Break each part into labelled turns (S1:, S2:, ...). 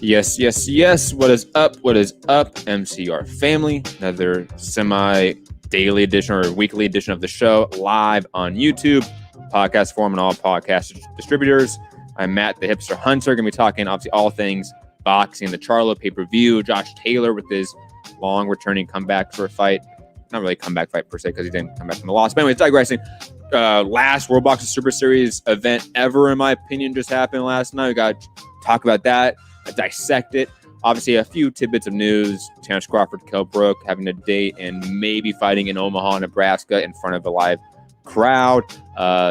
S1: Yes, yes, yes. What is up? What is up, MCR family? Another semi-daily edition or weekly edition of the show live on YouTube, podcast form, and all podcast distributors. I'm Matt, the Hipster Hunter. Going to be talking, obviously, all things boxing, the Charlo pay-per-view, Josh Taylor with his long returning comeback for a fight. Not really a comeback fight per se because he didn't come back from the loss. But anyways, digressing. Last World Boxing Super Series event ever, in my opinion, just happened last night. We got to talk about that. Dissect it. Obviously, a few tidbits of news. Terrence Crawford, Kell Brook having a date and maybe fighting in Omaha, Nebraska in front of a live crowd.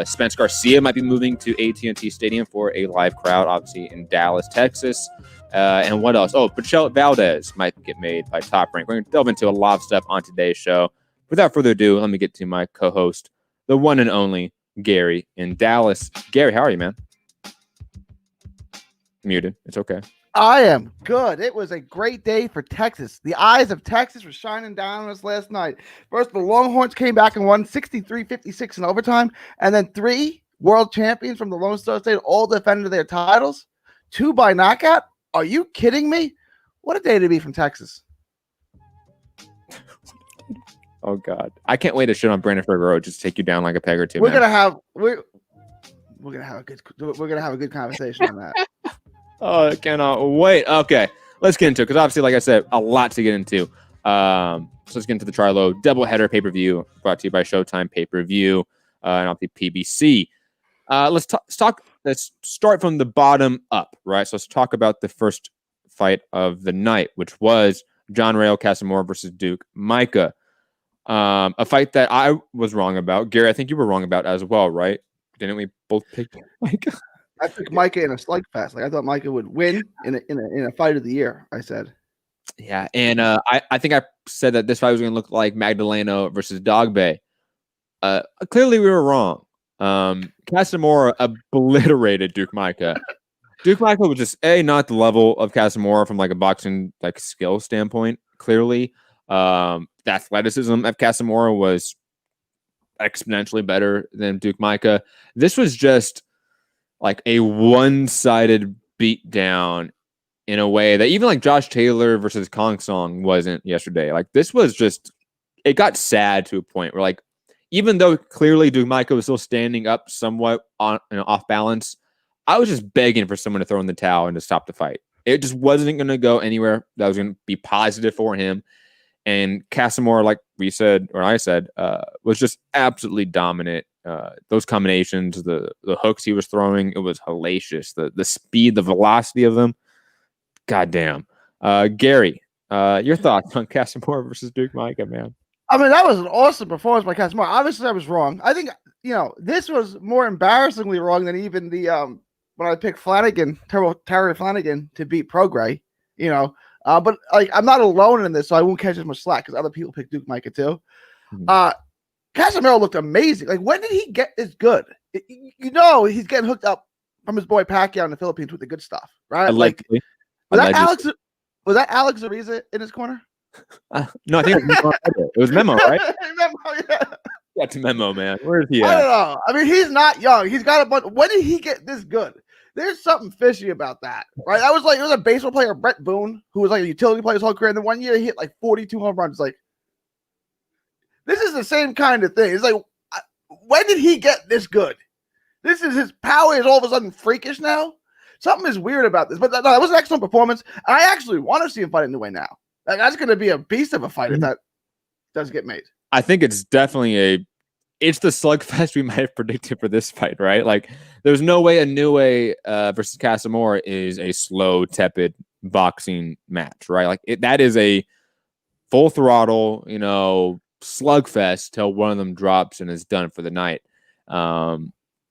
S1: Spence Garcia might be moving to AT&T Stadium for a live crowd, obviously in Dallas, Texas. And what else? Oh, Michelle Valdez might get made by Top Rank. We're going to delve into a lot of stuff on today's show. Without further ado, let me get to my co-host, the one and only Gary in Dallas. Gary, how are you, man? Muted. It's okay.
S2: I am good. It was a great day for Texas. The eyes of Texas were shining down on us last night. First, the Longhorns came back and won 63-56 in overtime, and then 3 world champions from the Lone Star State all defended their titles, 2 by knockout. Are you kidding me? What a day to be from Texas.
S1: Oh God, I can't wait to shit on Brandon Figueroa. Just take you down like a peg or two.
S2: We're gonna have a good conversation on that.
S1: Oh, I cannot wait. Okay, let's get into it because obviously, like I said, a lot to get into. So let's get into the Charlo Doubleheader pay-per-view brought to you by Showtime Pay-Per-View and obviously PBC. Let's start from the bottom up, right? So let's talk about the first fight of the night, which was John Rayo Casamora versus Duke Micah. A fight that I was wrong about. Gary, I think you were wrong about as well, right? Didn't we both pick Micah?
S2: I picked Micah in a slugfest. Like I thought Micah would win in a fight of the year. I said,
S1: yeah, and I think I said that this fight was going to look like Magdaleno versus Dogbe. Clearly, we were wrong. Casamora obliterated Duke Micah. Duke Micah was just not the level of Casamora from like a boxing like skill standpoint. Clearly, the athleticism of Casamora was exponentially better than Duke Micah. This was just like a one-sided beatdown in a way that even like Josh Taylor versus Kong Song wasn't yesterday. Like this was just, it got sad to a point where like, even though clearly Duke Micah was still standing up somewhat on off balance, I was just begging for someone to throw in the towel and to stop the fight. It just wasn't going to go anywhere that was going to be positive for him. And Casamora, like we said, or I said, was just absolutely dominant. Those combinations, the hooks he was throwing, it was hellacious. The speed, the velocity of them, goddamn. Gary, your thoughts on Casamora versus Duke Micah, man?
S2: I mean, that was an awesome performance by Casamora. Obviously, I was wrong. I think this was more embarrassingly wrong than even the when I picked Terry Flanagan to beat Prograis. But like I'm not alone in this, so I won't catch as much slack because other people picked Duke Micah too. Casamiro looked amazing. Like, when did he get this good? He's getting hooked up from his boy Pacquiao in the Philippines with the good stuff, right?
S1: Allegedly.
S2: Was that Alex Ariza in his corner?
S1: No, I think it was Memo, right?
S2: Memo, yeah.
S1: That's Memo, man. Where is he at?
S2: I don't know. I mean, he's not young. He's got a bunch. When did he get this good? There's something fishy about that, right? I was like, it was a baseball player, Brett Boone, who was like a utility player his whole career. And then one year he hit like 42 home runs. Like, this is the same kind of thing. It's like, when did he get this good? His power is all of a sudden freakish now. Something is weird about this. But no, that was an excellent performance. And I actually want to see him fight in the way now. Like, that's going to be a beast of a fight if that does get made.
S1: I think it's definitely it's the slugfest we might have predicted for this fight, right? Like, there's no way Inoue versus Casamora is a slow, tepid boxing match, right? Like, that is a full throttle, slugfest till one of them drops and is done for the night. I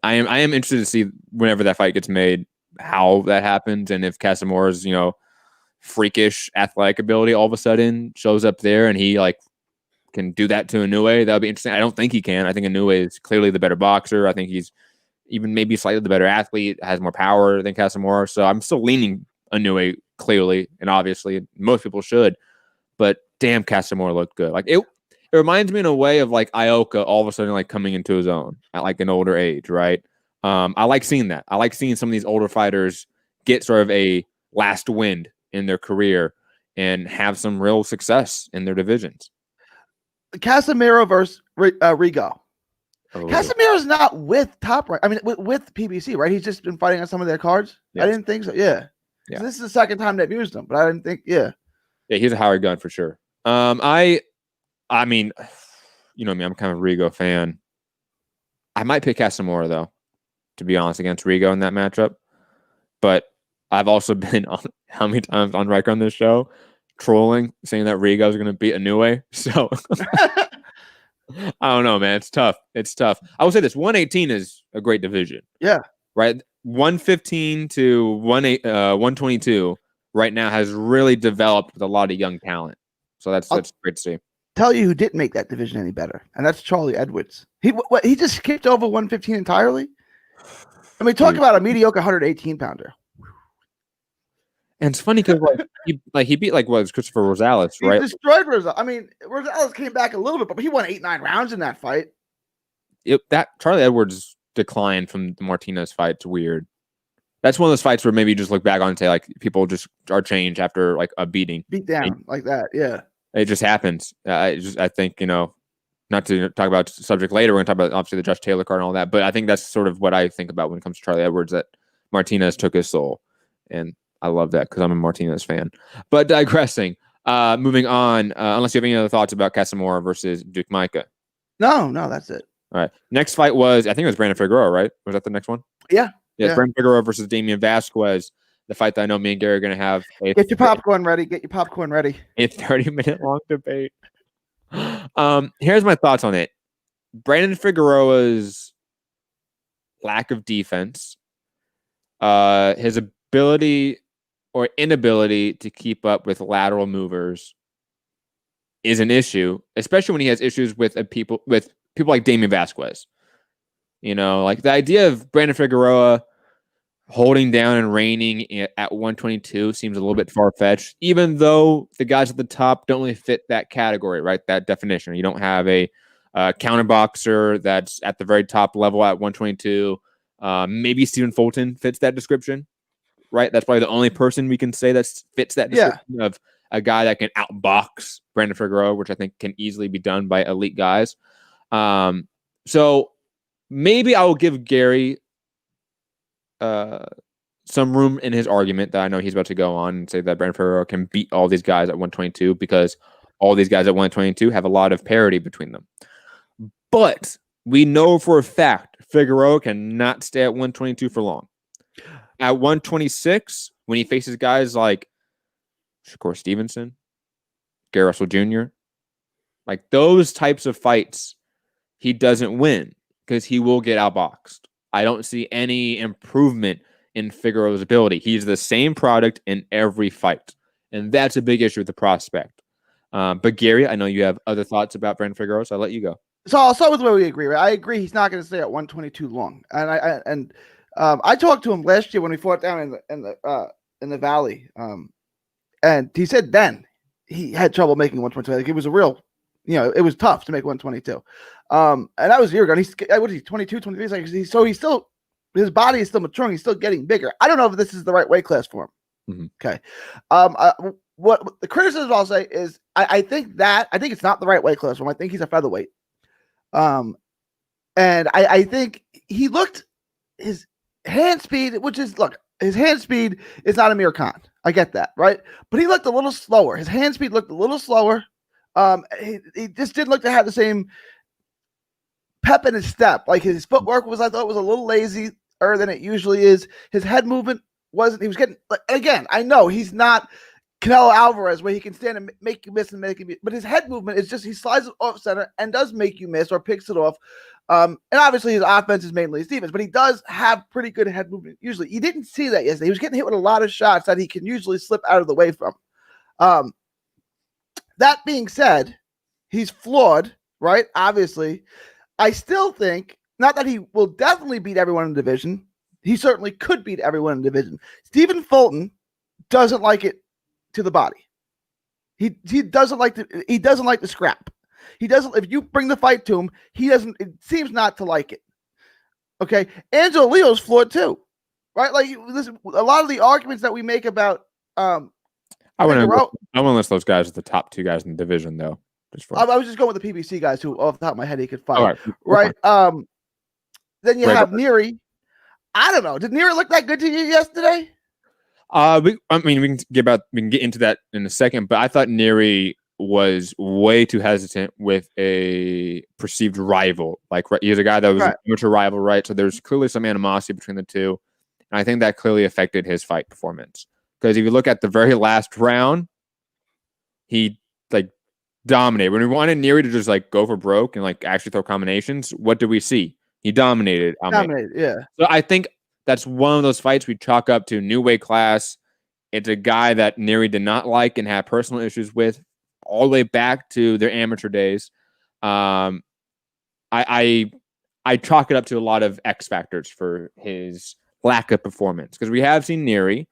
S1: am interested to see whenever that fight gets made how that happens, and if Casamora's freakish athletic ability all of a sudden shows up there and he like can do that to Inoue, that would be interesting. I don't think he can. I think Inoue is clearly the better boxer. I think he's even maybe slightly the better athlete, has more power than Casamora. So I'm still leaning Inoue clearly, and obviously most people should. But damn, Casamora looked good. Like it reminds me in a way of like Ioka all of a sudden like coming into his own at like an older age, right? I like seeing that. I like seeing some of these older fighters get sort of a last wind in their career and have some real success in their divisions.
S2: Casemiro versus Rigo.
S1: Oh.
S2: Casemiro's not with Top Rank. I mean, with PBC, right? He's just been fighting on some of their cards. Yes. I didn't think so. Yeah. So this is the second time they've used him, but I didn't think. Yeah.
S1: Yeah, he's a Howard gun for sure. I mean, you know me, I'm kind of a Rigo fan. I might pick Casemiro though, to be honest, against Rigo in that matchup. But I've also been on how many times on record on this show trolling, saying that Rigo is going to beat Inoue. So. I don't know, man. It's tough. It's tough. I will say this: 118 is a great division.
S2: Yeah.
S1: Right. 115 to 122 right now has really developed with a lot of young talent. So that's great to see.
S2: Tell you who didn't make that division any better, and that's Charlie Edwards. He just skipped over 115 entirely. I mean, talk about a mediocre 118 pounder.
S1: And it's funny because he beat Christopher Rosales, right?
S2: He destroyed Rosales. I mean, Rosales came back a little bit, but he won 8-9 rounds in that fight.
S1: That Charlie Edwards decline from the Martinez fight is weird. That's one of those fights where maybe you just look back on and say like people just are changed after like a beat down
S2: like that. Yeah,
S1: it just happens. I think not to talk about the subject later. We're going to talk about obviously the Josh Taylor card and all that, but I think that's sort of what I think about when it comes to Charlie Edwards, that Martinez took his soul, and I love that because I'm a Martinez fan. But digressing, moving on, unless you have any other thoughts about Casemiro versus Duke Micah.
S2: No, that's it.
S1: All right. Next fight was, I think it was Brandon Figueroa, right? Was that the next one?
S2: Yeah.
S1: Brandon Figueroa versus Damian Vasquez. The fight that I know me and Gary are going to have.
S2: Get your popcorn ready. Get your popcorn ready.
S1: A 30-minute long debate. Here's my thoughts on it. Brandon Figueroa's lack of defense, his ability or inability to keep up with lateral movers is an issue, especially when he has issues with people like Damian Vasquez. Like the idea of Brandon Figueroa holding down and reigning at 122 seems a little bit far-fetched, even though the guys at the top don't really fit that category, right? That definition. You don't have a counter boxer that's at the very top level at 122. Maybe Stephen Fulton fits that description, right? That's probably the only person we can say that fits that description of a guy that can outbox Brandon Figueroa, which I think can easily be done by elite guys. So maybe I will give Gary some room in his argument that I know he's about to go on and say that Brandon Figueroa can beat all these guys at 122 because all these guys at 122 have a lot of parity between them. But we know for a fact Figueroa cannot stay at 122 for long. At 126, when he faces guys like Shakur Stevenson, Gary Russell Jr., like those types of fights, he doesn't win because he will get outboxed. I don't see any improvement in Figueroa's ability. He's the same product in every fight, and that's a big issue with the prospect. But Gary, I know you have other thoughts about Brandon Figueroa, so I'll let you go.
S2: So I'll start with where we agree. Right? I agree he's not going to stay at 122 long, and I talked to him last year when we fought down in the Valley, and he said then he had trouble making 122. Like it was a real, it was tough to make 122. And that was a year ago. And what is he, 22, 23? So he's still, his body is still maturing. He's still getting bigger. I don't know if this is the right weight class for him. Mm-hmm. Okay. What the criticism I'll say is I think it's not the right weight class for him. I think he's a featherweight. And I think he looked his hand speed, his hand speed is not Amir Khan. I get that, right? But he looked a little slower. His hand speed looked a little slower. He just didn't look to have the same pep in his step. Like his footwork I thought was a little lazier than it usually is. His head movement he was getting, again, I know he's not Canelo Alvarez where he can stand and make you miss and make you miss, but his head movement is just, he slides it off center and does make you miss or picks it off. And obviously his offense is mainly his defense, but he does have pretty good head movement. Usually you didn't see that yesterday. He was getting hit with a lot of shots that he can usually slip out of the way from. That being said, he's flawed, right? Obviously, I still think, not that he will definitely beat everyone in the division. He certainly could beat everyone in the division. Stephen Fulton doesn't like it to the body. He doesn't like the scrap. He doesn't, if you bring the fight to him, it seems not to like it. Okay. Angelo Leo's flawed too. right? Like, listen, a lot of the arguments that we make about
S1: I want
S2: Figueroa.
S1: to list those guys as the top 2 guys in the division, though.
S2: I was just going with the PBC guys who, off the top of my head, he could fight.
S1: All
S2: right. Then you
S1: Right.
S2: have Neary. I don't know. Did Neary look that good to you yesterday?
S1: We can get into that in a second, but I thought Neary was way too hesitant with a perceived rival. Like, he's a guy that was an amateur rival, right? So there's clearly some animosity between the two, and I think that clearly affected his fight performance. Because if you look at the very last round, he dominated. When we wanted Neary to just go for broke and actually throw combinations, what did we see? He dominated.
S2: Yeah.
S1: So I think that's one of those fights we chalk up to new weight class. It's a guy that Neary did not like and had personal issues with all the way back to their amateur days. I chalk it up to a lot of X factors for his lack of performance, because we have seen Neary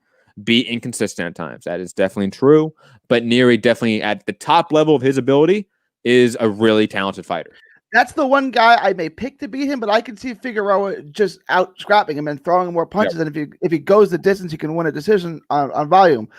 S1: be inconsistent at times. That is definitely true, but Neary definitely at the top level of his ability is a really talented fighter.
S2: That's the one guy I may pick to beat him, but I can see Figueroa just out scrapping him and throwing more punches. Yep. And if he goes the distance, he can win a decision on volume.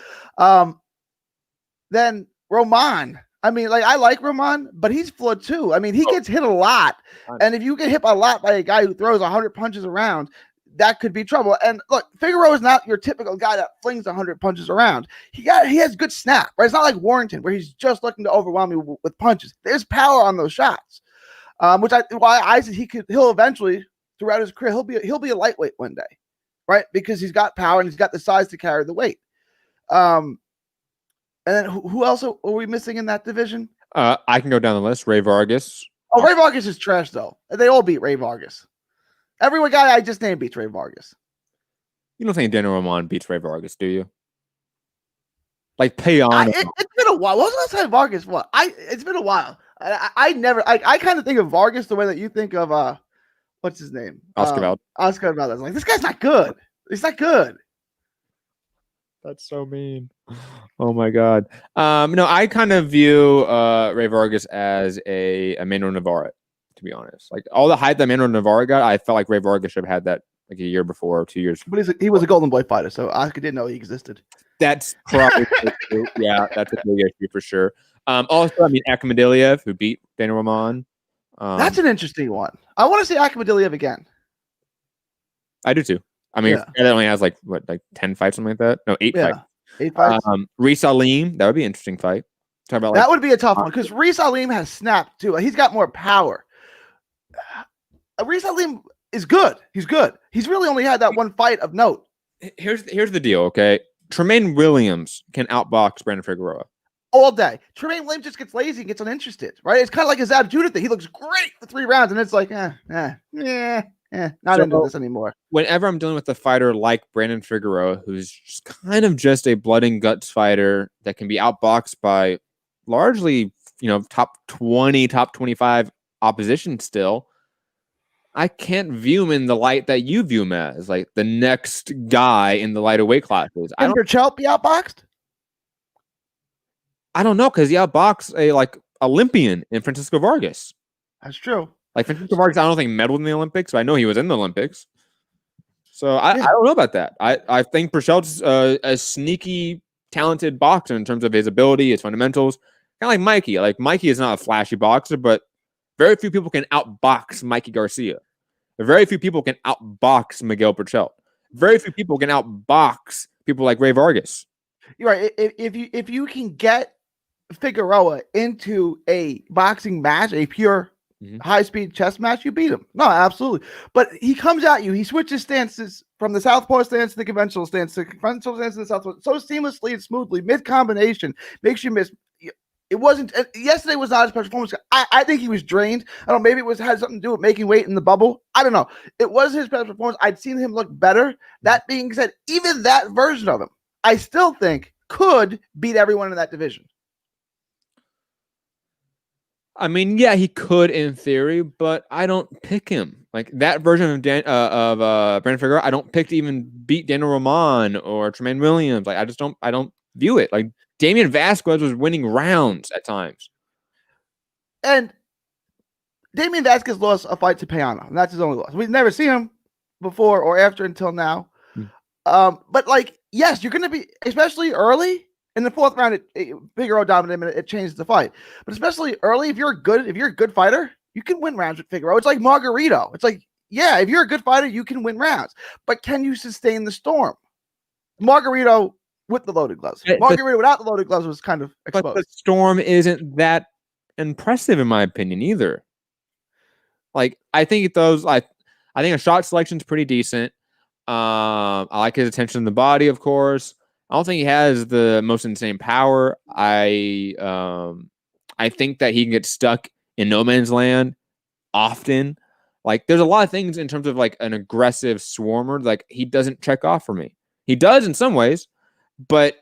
S2: Then Roman. I mean, I like Roman, but he's flawed too. I mean, he gets hit a lot. And if you get hit a lot by a guy who throws 100 punches around, that could be trouble. And look, Figueroa is not your typical guy that flings 100 punches around. He has good snap, right? It's not like Warrington, where he's just looking to overwhelm you with punches. There's power on those shots. Why I said he'll eventually, throughout his career, he'll be a lightweight one day, right? Because he's got power and he's got the size to carry the weight. And then who else are we missing in that division?
S1: I can go down the list. Ray Vargas.
S2: Oh, Ray Vargas is trash though. They all beat Ray Vargas. Every guy I just named beats Ray Vargas.
S1: You don't think Daniel Roman beats Ray Vargas, do you? Pay on.
S2: It's been a while. What was the last time Vargas won? It's been a while. I kind of think of Vargas the way that you think of what's his name?
S1: Oscar
S2: Valdez. Like, this guy's not good. He's not good.
S1: That's so mean. Oh my God. No, I kind of view Ray Vargas as a Manuel Navarro, to be honest. All the hype that Manuel Navarro got, I felt like Ray Vargas should have had that a year before or 2 years.
S2: But he was a Golden Boy fighter, so Oscar didn't know he existed.
S1: That's probably true. Yeah, that's a big issue for sure. Also, I mean, Akhmadiliev, who beat Daniel Roman.
S2: That's an interesting one. I want to see Akhmadiliev again.
S1: I do too. I mean, that only has 10 fights, something like that. No, 8 fights.
S2: 8 fights.
S1: Reese Alim, that would be an interesting fight. Talk about
S2: that would be a tough one because Reese Alim has snap too. He's got more power. Reese Alim is good. He's good. He's really only had that one fight of note.
S1: Here's the deal, okay? Tremaine Williams can outbox Brandon Figueroa
S2: all day. Tremaine Williams just gets lazy and gets uninterested, right? It's kind of like a Zab Judah thing. He looks great for 3 rounds, and it's like, not into this anymore.
S1: Whenever I'm dealing with a fighter like Brandon Figueroa, who's just kind of just a blood and guts fighter that can be outboxed by largely, top 20, top 25 opposition still, I can't view him in the light that you view him as, the next guy in the lighter weight classes.
S2: Can Berchelt be outboxed?
S1: I don't know, because he outboxed a Olympian in Francisco Vargas.
S2: That's true.
S1: Francisco Vargas, I don't think medaled in the Olympics, but I know he was in the Olympics. So I don't know about that. I think Berchelt's a sneaky, talented boxer in terms of his ability, his fundamentals. Kind of like Mikey. Mikey is not a flashy boxer, but very few people can outbox Mikey Garcia. Very few people can outbox Miguel Berchelt. Very few people can outbox people like Ray Vargas.
S2: You're right. If you can get Figueroa into a boxing match, a pure high-speed chess match, you beat him. No, absolutely. But he comes at you. He switches stances from the southpaw stance to the conventional stance, to the conventional stance to the southpaw, so seamlessly and smoothly, mid-combination, makes you miss. It wasn't yesterday was not his best performance. I think he was drained. I don't know, maybe it had something to do with making weight in the bubble. I don't know. It was his best performance. I'd seen him look better. That being said, even that version of him, I still think could beat everyone in that division.
S1: I mean, yeah, he could in theory, but I don't pick him. That version of Brandon Figueroa, I don't pick to even beat Daniel Roman or Tremaine Williams. I don't view it. Damian Vasquez was winning rounds at times.
S2: And Damian Vasquez lost a fight to Payano, and that's his only loss. We've never seen him before or after until now. But like, yes, you're going to be, especially early in the fourth round. Figueroa dominated. It changed the fight, but especially early, if you're a good fighter, you can win rounds with Figueroa. It's like Margarito. It's like, yeah, if you're a good fighter, you can win rounds, but can you sustain the storm? Margarito with the loaded gloves. Margarito without the loaded gloves was kind of exposed.
S1: But the storm isn't that impressive in my opinion either. Like, I think I think a shot selection is pretty decent. I like his attention to the body, of course. I don't think he has the most insane power. I think that he can get stuck in no man's land often. Like, there's a lot of things in terms of like an aggressive swarmer. Like, he doesn't check off for me. He does in some ways, but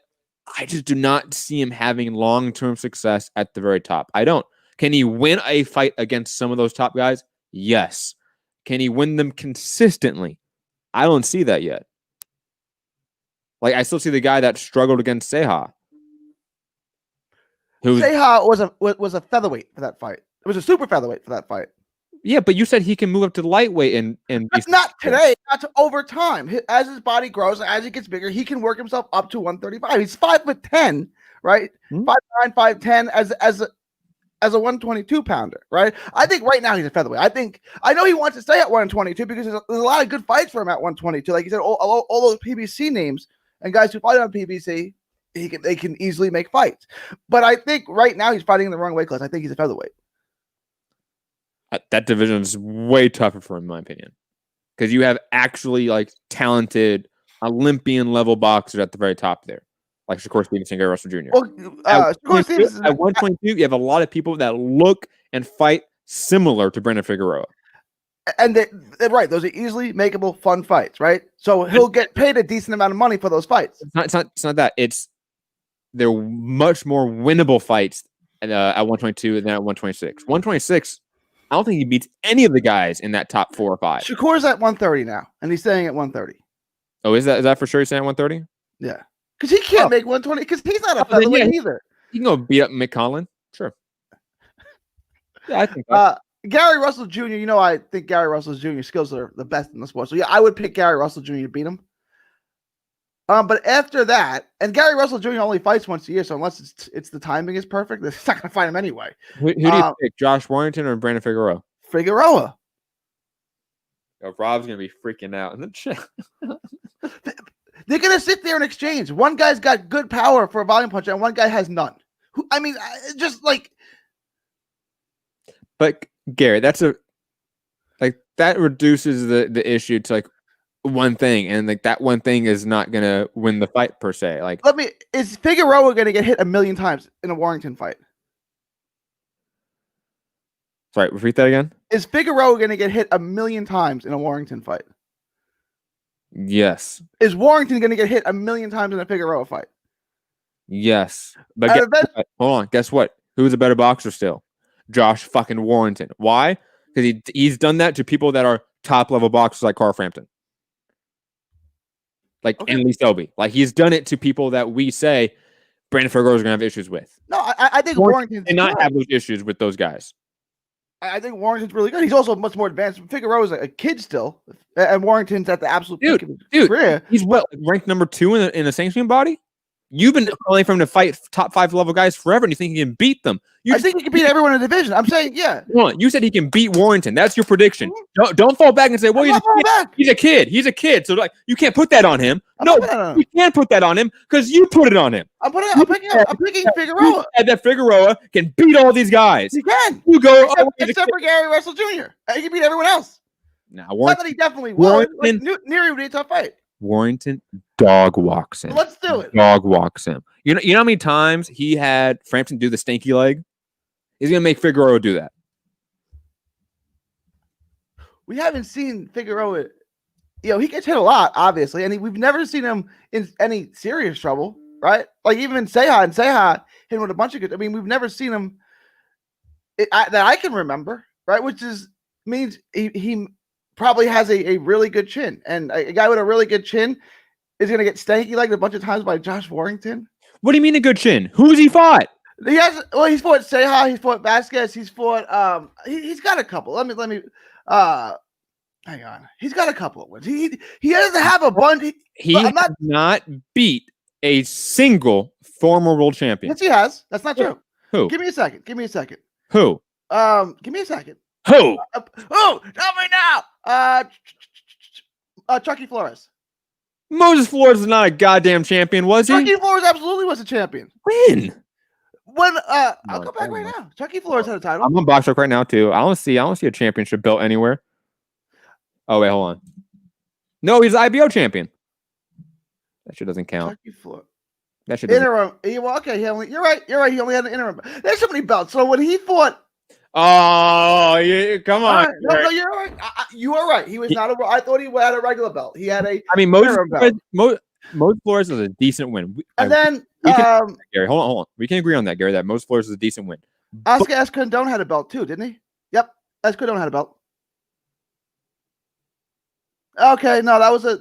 S1: I just do not see him having long-term success at the very top. I don't. Can he win a fight against some of those top guys? Yes. Can he win them consistently? I don't see that yet. Like, I still see the guy that struggled against Ceja.
S2: Ceja was a featherweight for that fight. It was a super featherweight for that fight.
S1: Yeah, but you said he can move up to lightweight and
S2: That's not today. That's over time. As his body grows, as he gets bigger, he can work himself up to 135. He's 5'10", right? 5'9", 5'10" as a 122 pounder, right? I think right now he's a featherweight. I know he wants to stay at 122 because there's a lot of good fights for him at 122. Like you said, all those PBC names and guys who fight on PBC, they can easily make fights. But I think right now he's fighting in the wrong weight class. I think he's a featherweight.
S1: That division is way tougher for him, in my opinion, because you have actually like talented Olympian level boxers at the very top there, like Shakur Stevenson, Gary Russell Jr.
S2: Well,
S1: at 122, you have a lot of people that look and fight similar to Brandon Figueroa.
S2: And they're right. Those are easily makeable, fun fights, right? So he'll get paid a decent amount of money for those fights.
S1: It's not that. They're much more winnable fights at 122 than at 126. 126, I don't think he beats any of the guys in that top 4 or 5.
S2: Shakur's at 130 now, and he's staying at 130.
S1: Oh, is that for sure he's saying 130?
S2: Yeah. Because he can't make 120, because he's not a featherweight either.
S1: You can go beat up Mick Conlon. Sure. Yeah, I think
S2: Gary Russell Jr., I think Gary Russell Jr.'s skills are the best in the sport. So, yeah, I would pick Gary Russell Jr. to beat him. But after that, and Gary Russell Jr. only fights once a year, so unless it's the timing is perfect, they're not going to fight him anyway.
S1: Who do you pick, Josh Warrington or Brandon Figueroa?
S2: Figueroa.
S1: Oh, Rob's going to be freaking out in the chat.
S2: They're going to sit there and exchange. One guy's got good power for a volume punch, and one guy has none. Just like...
S1: But, Gary, that reduces the issue to, like, one thing, and like that one thing is not gonna win the fight per se. Like,
S2: is Figueroa gonna get hit 1,000,000 times in a Warrington fight?
S1: Sorry, repeat that again.
S2: Is Figueroa gonna get hit 1,000,000 times in a Warrington fight?
S1: Yes.
S2: Is Warrington gonna get hit 1,000,000 times in a Figueroa fight?
S1: Yes. But hold on, guess what? Who's a better boxer still? Josh fucking Warrington. Why? Because he's done that to people that are top level boxers like Carl Frampton. And Lee Selby. Like, he's done it to people that we say Brandon Figueroa is going to have issues with.
S2: No, I think Warrington
S1: did not have those issues with those guys.
S2: I think Warrington's really good. He's also much more advanced. Figueroa's a kid still, and Warrington's at the absolute peak of his career.
S1: He's ranked number 2 in the sanctioning body? You've been calling for him to fight top 5 level guys forever, and you think he can beat them.
S2: I think he can beat everyone in the division. I'm saying, yeah.
S1: You said he can beat Warrington. That's your prediction. Mm-hmm. Don't fall back and say, well, he's a kid. He's a kid. So, like, you can't put that on him. You can't put that on him because you put it on him.
S2: I'm picking Figueroa.
S1: And that Figueroa can beat all these guys.
S2: He can.
S1: You go,
S2: except for Gary Russell Jr. He can beat everyone else.
S1: Now,
S2: Not that he definitely will. Neary would be a tough fight.
S1: Warrington dog walks him.
S2: Let's do it.
S1: Dog walks him. You know how many times he had Frampton do the stinky leg? He's gonna make Figueroa do that.
S2: We haven't seen Figueroa. He gets hit a lot, obviously, and we've never seen him in any serious trouble, right? Like even in Ceja hit him with a bunch of good. I mean, we've never seen him that I can remember, right? Which means he probably has a really good chin, and a guy with a really good chin is going to get stanky legged a bunch of times by Josh Warrington.
S1: What do you mean a good chin? Who's he fought?
S2: He's fought Ceja, he's fought Vasquez, he's fought he's got a couple. Let me Hang on. He's got a couple of wins. He doesn't have a bunch.
S1: He has not beat a single former world champion.
S2: Yes, he has. That's not true.
S1: Who?
S2: Give me a second.
S1: Who?
S2: Give me a second.
S1: Who?
S2: Tell me now. Chucky Flores.
S1: Moses Flores is not a goddamn champion, was he?
S2: Chucky Flores absolutely was a champion.
S1: When?
S2: I'll go back right now. Chucky Flores had a title.
S1: I'm on Box Talk right now too. I don't see a championship belt anywhere. Oh wait, hold on. No, he's the IBO champion. That shit doesn't count.
S2: Chucky Flores.
S1: That shit
S2: interim. Well, okay, you're right. He only had an interim. There's so many belts. So when he fought.
S1: Oh, yeah, come on.
S2: Right. No, you're right. You are right. He was not a. I thought he had a regular belt. He had a.
S1: I mean, Moses Flores was a decent win. Gary, hold on. We can agree on that, Gary. That Moses Flores is a decent win.
S2: Oscar Escondón had a belt too, didn't he? Yep, Escondón had a belt. Okay, no, that was an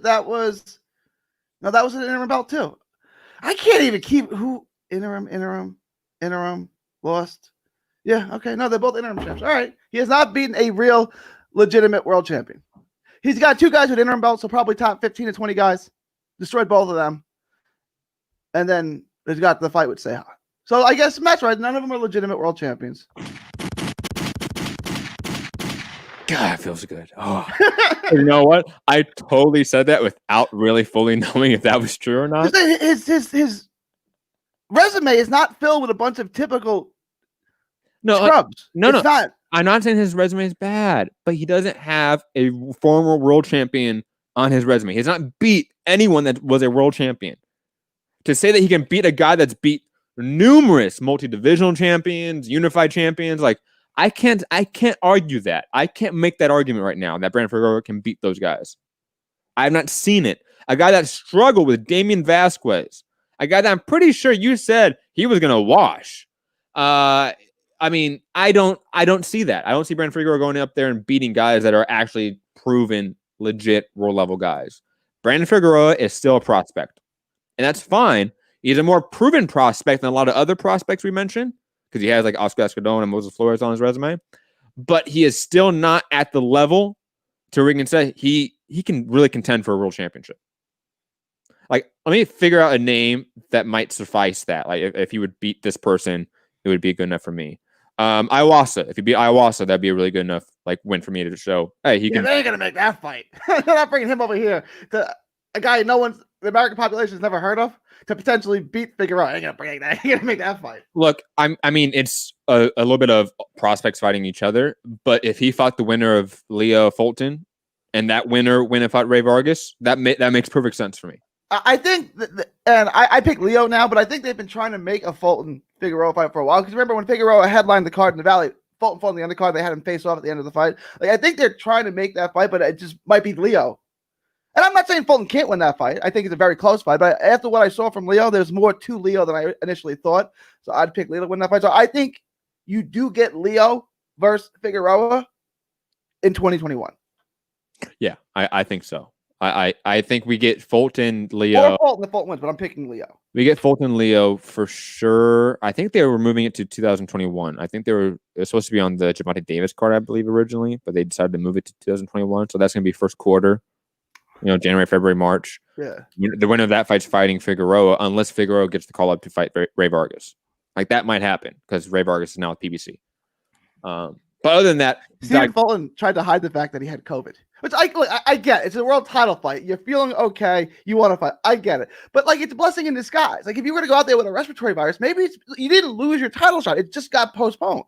S2: interim belt too. I can't even keep who interim lost. Yeah, okay. No, they're both interim champs. All right. He has not beaten a real legitimate world champion. He's got two guys with interim belts, so probably top 15 to 20 guys. Destroyed both of them. And then he's got the fight with Seha. So I guess Matt's right. None of them are legitimate world champions.
S1: God, it feels good. Oh. You know what? I totally said that without really fully knowing if that was true or not.
S2: His resume is not filled with a bunch of typical scrubs. Not.
S1: I'm not saying his resume is bad, but he doesn't have a former world champion on his resume. He's not beat anyone that was a world champion. To say that he can beat a guy that's beat numerous multi-divisional champions, unified champions, like I can't argue that. I can't make that argument right now that Brandon Figueroa can beat those guys. I have not seen it. A guy that struggled with Damian Vasquez, a guy that I'm pretty sure you said he was gonna wash. I mean, I don't see that. I don't see Brandon Figueroa going up there and beating guys that are actually proven, legit world level guys. Brandon Figueroa is still a prospect, and that's fine. He's a more proven prospect than a lot of other prospects we mentioned because he has like Oscar Escondón and Moses Flores on his resume, but he is still not at the level to where we can say he can really contend for a world championship. Like, let me figure out a name that might suffice that. Like, if he would beat this person, it would be good enough for me. Iwasa. If you beat Iwasa, that'd be a really good enough like win for me to show. Hey, he can.
S2: They ain't gonna make that fight. They're not bringing him over here to a guy the American population has never heard of to potentially beat Figueroa. Ain't gonna make that fight.
S1: Look, I mean, it's a little bit of prospects fighting each other, but if he fought the winner of Leo Fulton, and that winner went and fought Ray Vargas, that makes perfect sense for me.
S2: I think, and I pick Leo now, but I think they've been trying to make a Fulton Figueroa fight for a while. Because remember when Figueroa headlined the card in the Valley, Fulton fought on the undercard, they had him face off at the end of the fight. Like I think they're trying to make that fight, but it just might be Leo. And I'm not saying Fulton can't win that fight. I think it's a very close fight. But after what I saw from Leo, there's more to Leo than I initially thought. So I'd pick Leo to win that fight. So I think you do get Leo versus Figueroa in 2021.
S1: Yeah, I think so. I think we get Fulton, Leo.
S2: Or Fulton wins, but I'm picking Leo.
S1: We get Fulton, Leo for sure. I think they were moving it to 2021. I think it was supposed to be on the Gervonta Davis card, I believe, originally, but they decided to move it to 2021. So that's going to be first quarter, January, February, March.
S2: Yeah.
S1: The winner of that fight's fighting Figueroa, unless Figueroa gets the call up to fight Ray Vargas. Like that might happen because Ray Vargas is now with PBC. But other than that,
S2: Stephen Fulton tried to hide the fact that he had COVID, which I get. It's a world title fight. You're feeling okay. You want to fight. I get it. But it's a blessing in disguise. Like if you were to go out there with a respiratory virus, maybe you didn't lose your title shot. It just got postponed,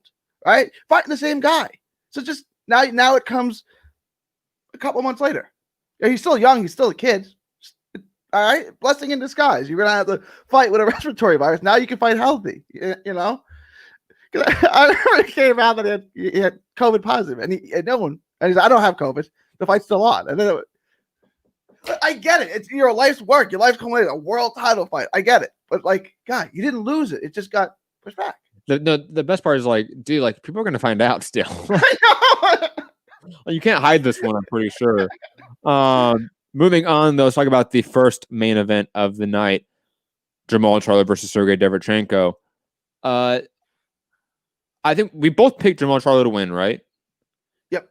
S2: right? Fighting the same guy. So just now it comes a couple months later. He's still young. He's still a kid. All right. Blessing in disguise. You're going to have to fight with a respiratory virus. Now you can fight healthy, I remember it came out that he had COVID positive, and no one. And he's like, I don't have COVID. The fight's still on. And then I get it. It's your life's work. Your life's coming a world title fight. I get it. But God, you didn't lose it. It just got pushed back.
S1: The best part is dude, people are gonna find out still.
S2: I know.
S1: You can't hide this one. I'm pretty sure. Moving on, though, let's talk about the first main event of the night: Jamal Charlo versus Sergey Derevyanchenko. I think we both picked Jamal Charlo to win, right?
S2: Yep.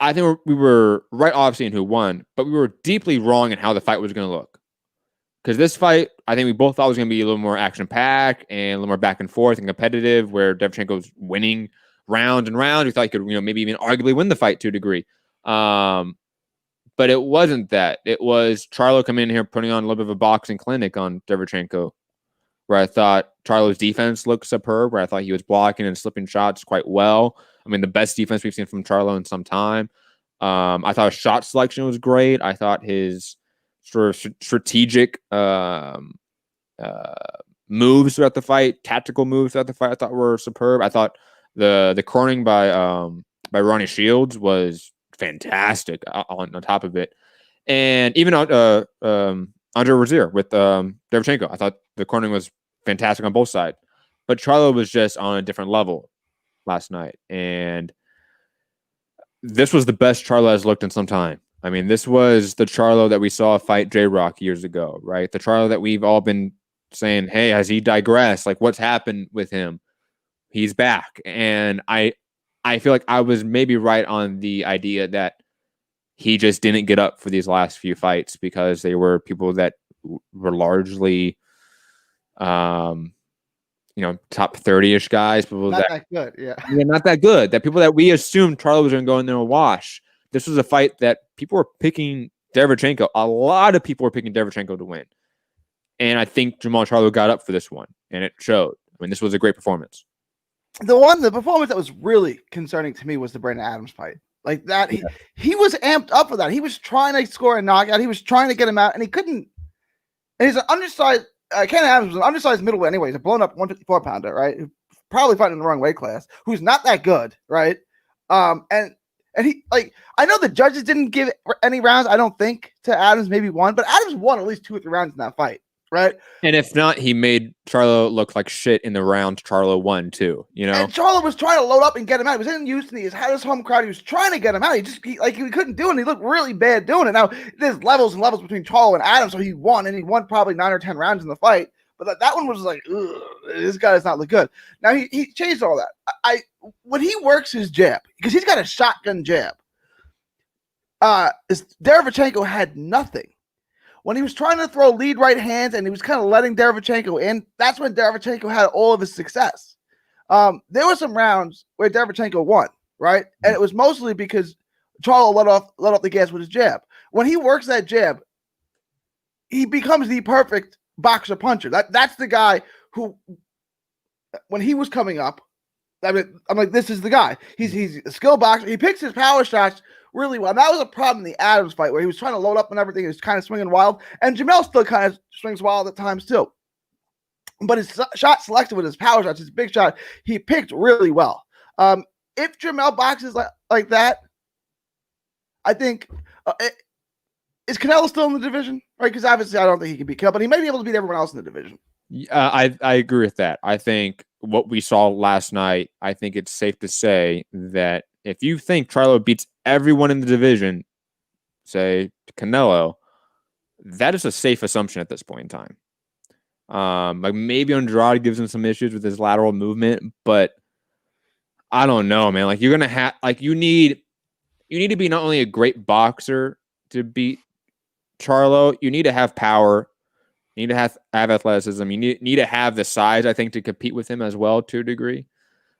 S1: I think we were right, obviously, in who won, but we were deeply wrong in how the fight was going to look. Because this fight, I think we both thought was going to be a little more action-packed and a little more back and forth and competitive, where Derevyanchenko was winning round and round. We thought he could, maybe even arguably win the fight to a degree. But it wasn't that. It was Charlo coming in here putting on a little bit of a boxing clinic on Derevyanchenko, where I thought Charlo's defense looked superb, where I thought he was blocking and slipping shots quite well. I mean, the best defense we've seen from Charlo in some time. I thought his shot selection was great. I thought his sort of strategic moves throughout the fight, tactical moves throughout the fight, I thought were superb. I thought the cornering by Ronnie Shields was fantastic on top of it. And even Andre Rozier with Derevyanchenko, I thought the cornering was fantastic on both sides. But Charlo was just on a different level last night. And this was the best Charlo has looked in some time. I mean, this was the Charlo that we saw fight J-Rock years ago, right? The Charlo that we've all been saying, hey, has he digressed? Like, what's happened with him? He's back. And I feel like I was maybe right on the idea that he just didn't get up for these last few fights because they were people that were largely, top 30-ish guys. People
S2: not that good, yeah,
S1: not that good. That people that we assumed Charlo was going to go in there and wash. This was a fight that people were picking Derevyanchenko. A lot of people were picking Derevyanchenko to win. And I think Jamal Charlo got up for this one, and it showed. I mean, this was a great performance.
S2: The performance that was really concerning to me was the Brandon Adams fight. Like that, he was amped up for that. He was trying to score a knockout. He was trying to get him out, and he couldn't. And he's an undersized. Ken Adams was an undersized middleweight, anyways, a blown up 154-pounder, right? Probably fighting in the wrong weight class. Who's not that good, right? And he, like, I know the judges didn't give any rounds. I don't think to Adams, maybe one, but Adams won at least 2 or 3 rounds in that fight. Right.
S1: And if not, he made Charlo look like shit in the round Charlo won too, And
S2: Charlo was trying to load up and get him out. He was in Houston. He had his home crowd. He was trying to get him out. He couldn't do it. And he looked really bad doing it. Now, there's levels and levels between Charlo and Adams, so he won, and he won probably 9 or 10 rounds in the fight. But that one was like, ugh, this guy does not look good. Now, he changed all that. When he works his jab, because he's got a shotgun jab, Derevyanchenko had nothing. When he was trying to throw lead right hands and he was kind of letting Derevyanchenko in, that's when Derevyanchenko had all of his success. There were some rounds where Derevyanchenko won, right? And it was mostly because Charlo let off the gas with his jab. When he works that jab, he becomes the perfect boxer puncher. That's the guy who, when he was coming up, I mean, I'm like, this is the guy. He's a skill boxer. He picks his power shots really well. And that was a problem in the Adams fight where he was trying to load up and everything. He was kind of swinging wild. And Jamel still kind of swings wild at times too. But his shot selection with his power shots, his big shot, he picked really well. If Jamel boxes like that, I think is Canelo still in the division? Right? Because obviously I don't think he can beat Canelo, but he may be able to beat everyone else in the division.
S1: I agree with that. I think what we saw last night, I think it's safe to say that if you think Charlo beats everyone in the division, say Canelo, that is a safe assumption at this point in time. Like maybe Andrade gives him some issues with his lateral movement, but I don't know, man. Like you're gonna have, like you need to be not only a great boxer to beat Charlo, you need to have power. You need to have athleticism. You need to have the size, I think, to compete with him as well to a degree.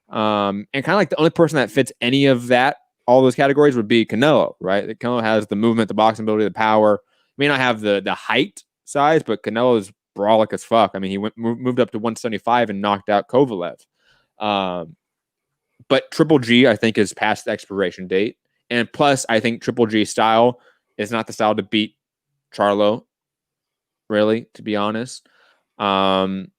S1: And kind of like the only person that fits any of that, all those categories would be Canelo, right? Canelo has the movement, the boxing ability, the power. He may not have the height size, but Canelo is brawlic as fuck. I mean, he moved up to 175 and knocked out Kovalev. But Triple G, I think, is past the expiration date. And plus, I think Triple G style is not the style to beat Charlo, really, to be honest. And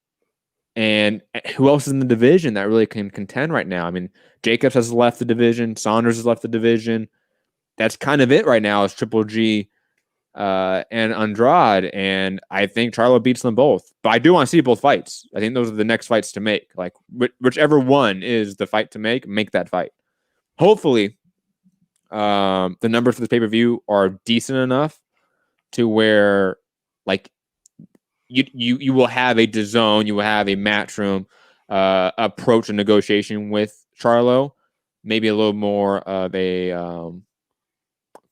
S1: who else is in the division that really can contend right now? I mean, Jacobs has left the division. Saunders has left the division. That's kind of it right now is Triple G and Andrade. And I think Charlo beats them both. But I do want to see both fights. I think those are the next fights to make. Like, whichever one is the fight to make that fight. Hopefully, the numbers for this pay-per-view are decent enough to where, like, you will have a DAZN, you will have a Matchroom approach and negotiation with Charlo, maybe a little more of a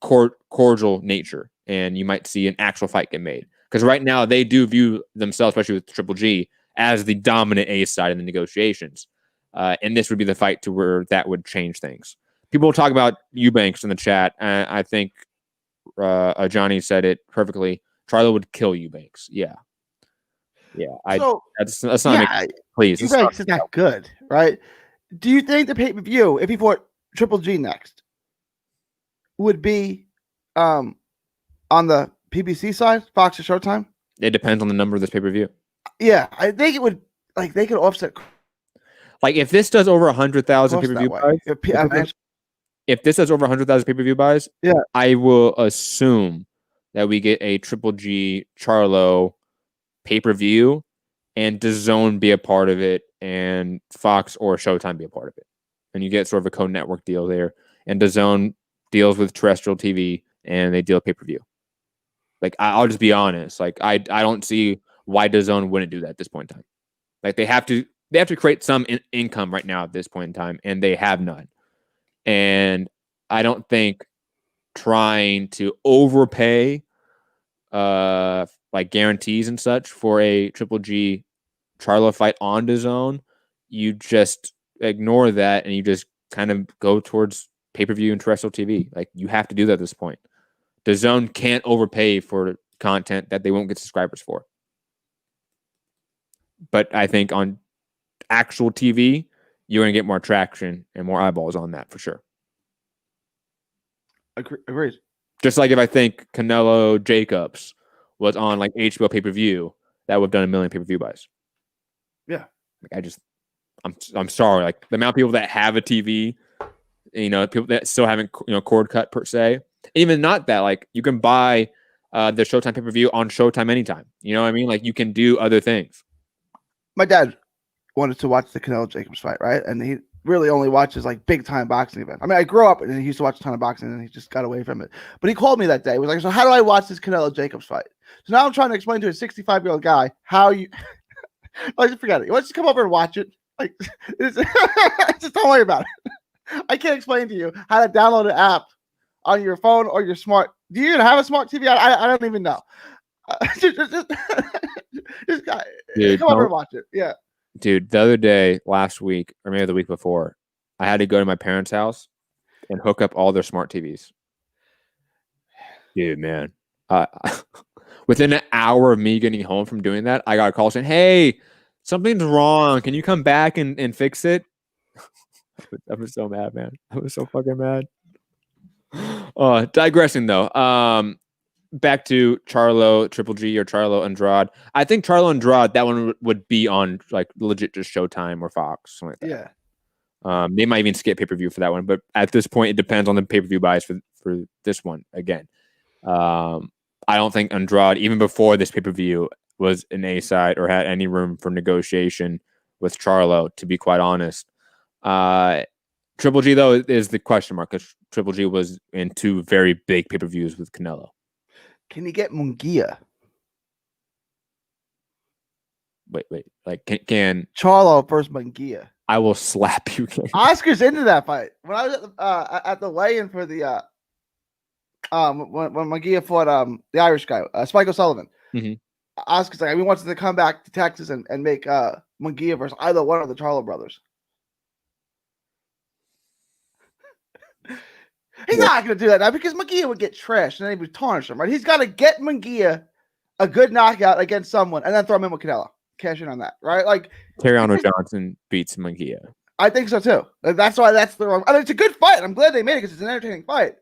S1: cordial nature, and you might see an actual fight get made. Because right now they do view themselves, especially with Triple G, as the dominant A side in the negotiations. And this would be the fight to where that would change things. People will talk about Eubanks in the chat. I think Johnny said it perfectly. Charlo would kill Eubanks. Yeah. That's not please.
S2: Eubanks is not good, right? Do you think the pay-per-view, if he fought Triple G next, would be on the PBC side, Fox or Showtime?
S1: It depends on the number of this pay-per-view.
S2: Yeah, I think it would. Like they could offset.
S1: Like if this does over 100,000 pay-per-view buys, if this does over 100,000 pay-per-view buys,
S2: yeah,
S1: I will assume that we get a Triple G Charlo pay-per-view, and DAZN be a part of it, and Fox or Showtime be a part of it, and you get sort of a co-network deal there. And DAZN deals with terrestrial TV, and they deal pay-per-view. Like I'll just be honest, like I don't see why DAZN wouldn't do that at this point in time. Like they have to create some income right now at this point in time, and they have none. And I don't think trying to overpay like guarantees and such for a Triple G Charlo fight on DAZN, you just ignore that and you just kind of go towards pay-per-view and terrestrial TV. Like you have to do that at this point. DAZN can't overpay for content that they won't get subscribers for. But I think on actual TV, you're going to get more traction and more eyeballs on that for sure.
S2: Agreed.
S1: Just like if I think Canelo Jacobs was on like HBO pay-per-view, that would have done 1 million pay-per-view buys.
S2: Yeah.
S1: Like I'm sorry. Like the amount of people that have a TV, people that still haven't, cord cut per se. Even not that, like you can buy the Showtime pay-per-view on Showtime anytime. You know what I mean? Like you can do other things.
S2: My dad wanted to watch the Canelo Jacobs fight, right? And he really only watches like big time boxing events. I mean, I grew up and he used to watch a ton of boxing and he just got away from it. But he called me that day. He was like, so how do I watch this Canelo Jacobs fight? So now I'm trying to explain to a 65-year-old guy how you like forget it. You want to just come over and watch it? Like just don't worry about it. I can't explain to you how to download an app on your phone or your smart. Do you even have a smart TV? I don't even know. Just come over and watch it. Yeah.
S1: Dude, the other day, last week, or maybe the week before, I had to go to my parents' house and hook up all their smart TVs. Dude, man. Within an hour of me getting home from doing that, I got a call saying, hey, something's wrong. Can you come back and fix it? I was so mad, man. I was so fucking mad. Digressing, though. Back to Charlo, Triple G, or Charlo Andrade. I think Charlo Andrade, that one would be on like legit just Showtime or Fox, something like that. Yeah. They might even skip pay-per-view for that one, but at this point, it depends on the pay-per-view buys for this one. Again, I don't think Andrade, even before this pay-per-view, was an A side or had any room for negotiation with Charlo. To be quite honest, Triple G though is the question mark because Triple G was in 2 very big pay-per-views with Canelo.
S2: Can he get Munguia?
S1: Wait. Like, can
S2: Charlo versus Munguia?
S1: I will slap you.
S2: Oscar's into that fight. When I was at the weigh-in for the when Munguia fought the Irish guy, Spike O'Sullivan, Oscar's like, he wants to come back to Texas and make Munguia versus either one of the Charlo brothers. He's not going to do that now because Munguia would get trashed and then he would tarnish him, right? He's got to get Munguia a good knockout against someone and then throw him in with Canelo. Cash in on that, right? Like
S1: Terriano Johnson beats Munguia.
S2: I think so too. That's why that's the wrong. I mean, it's a good fight. I'm glad they made it because it's an entertaining fight.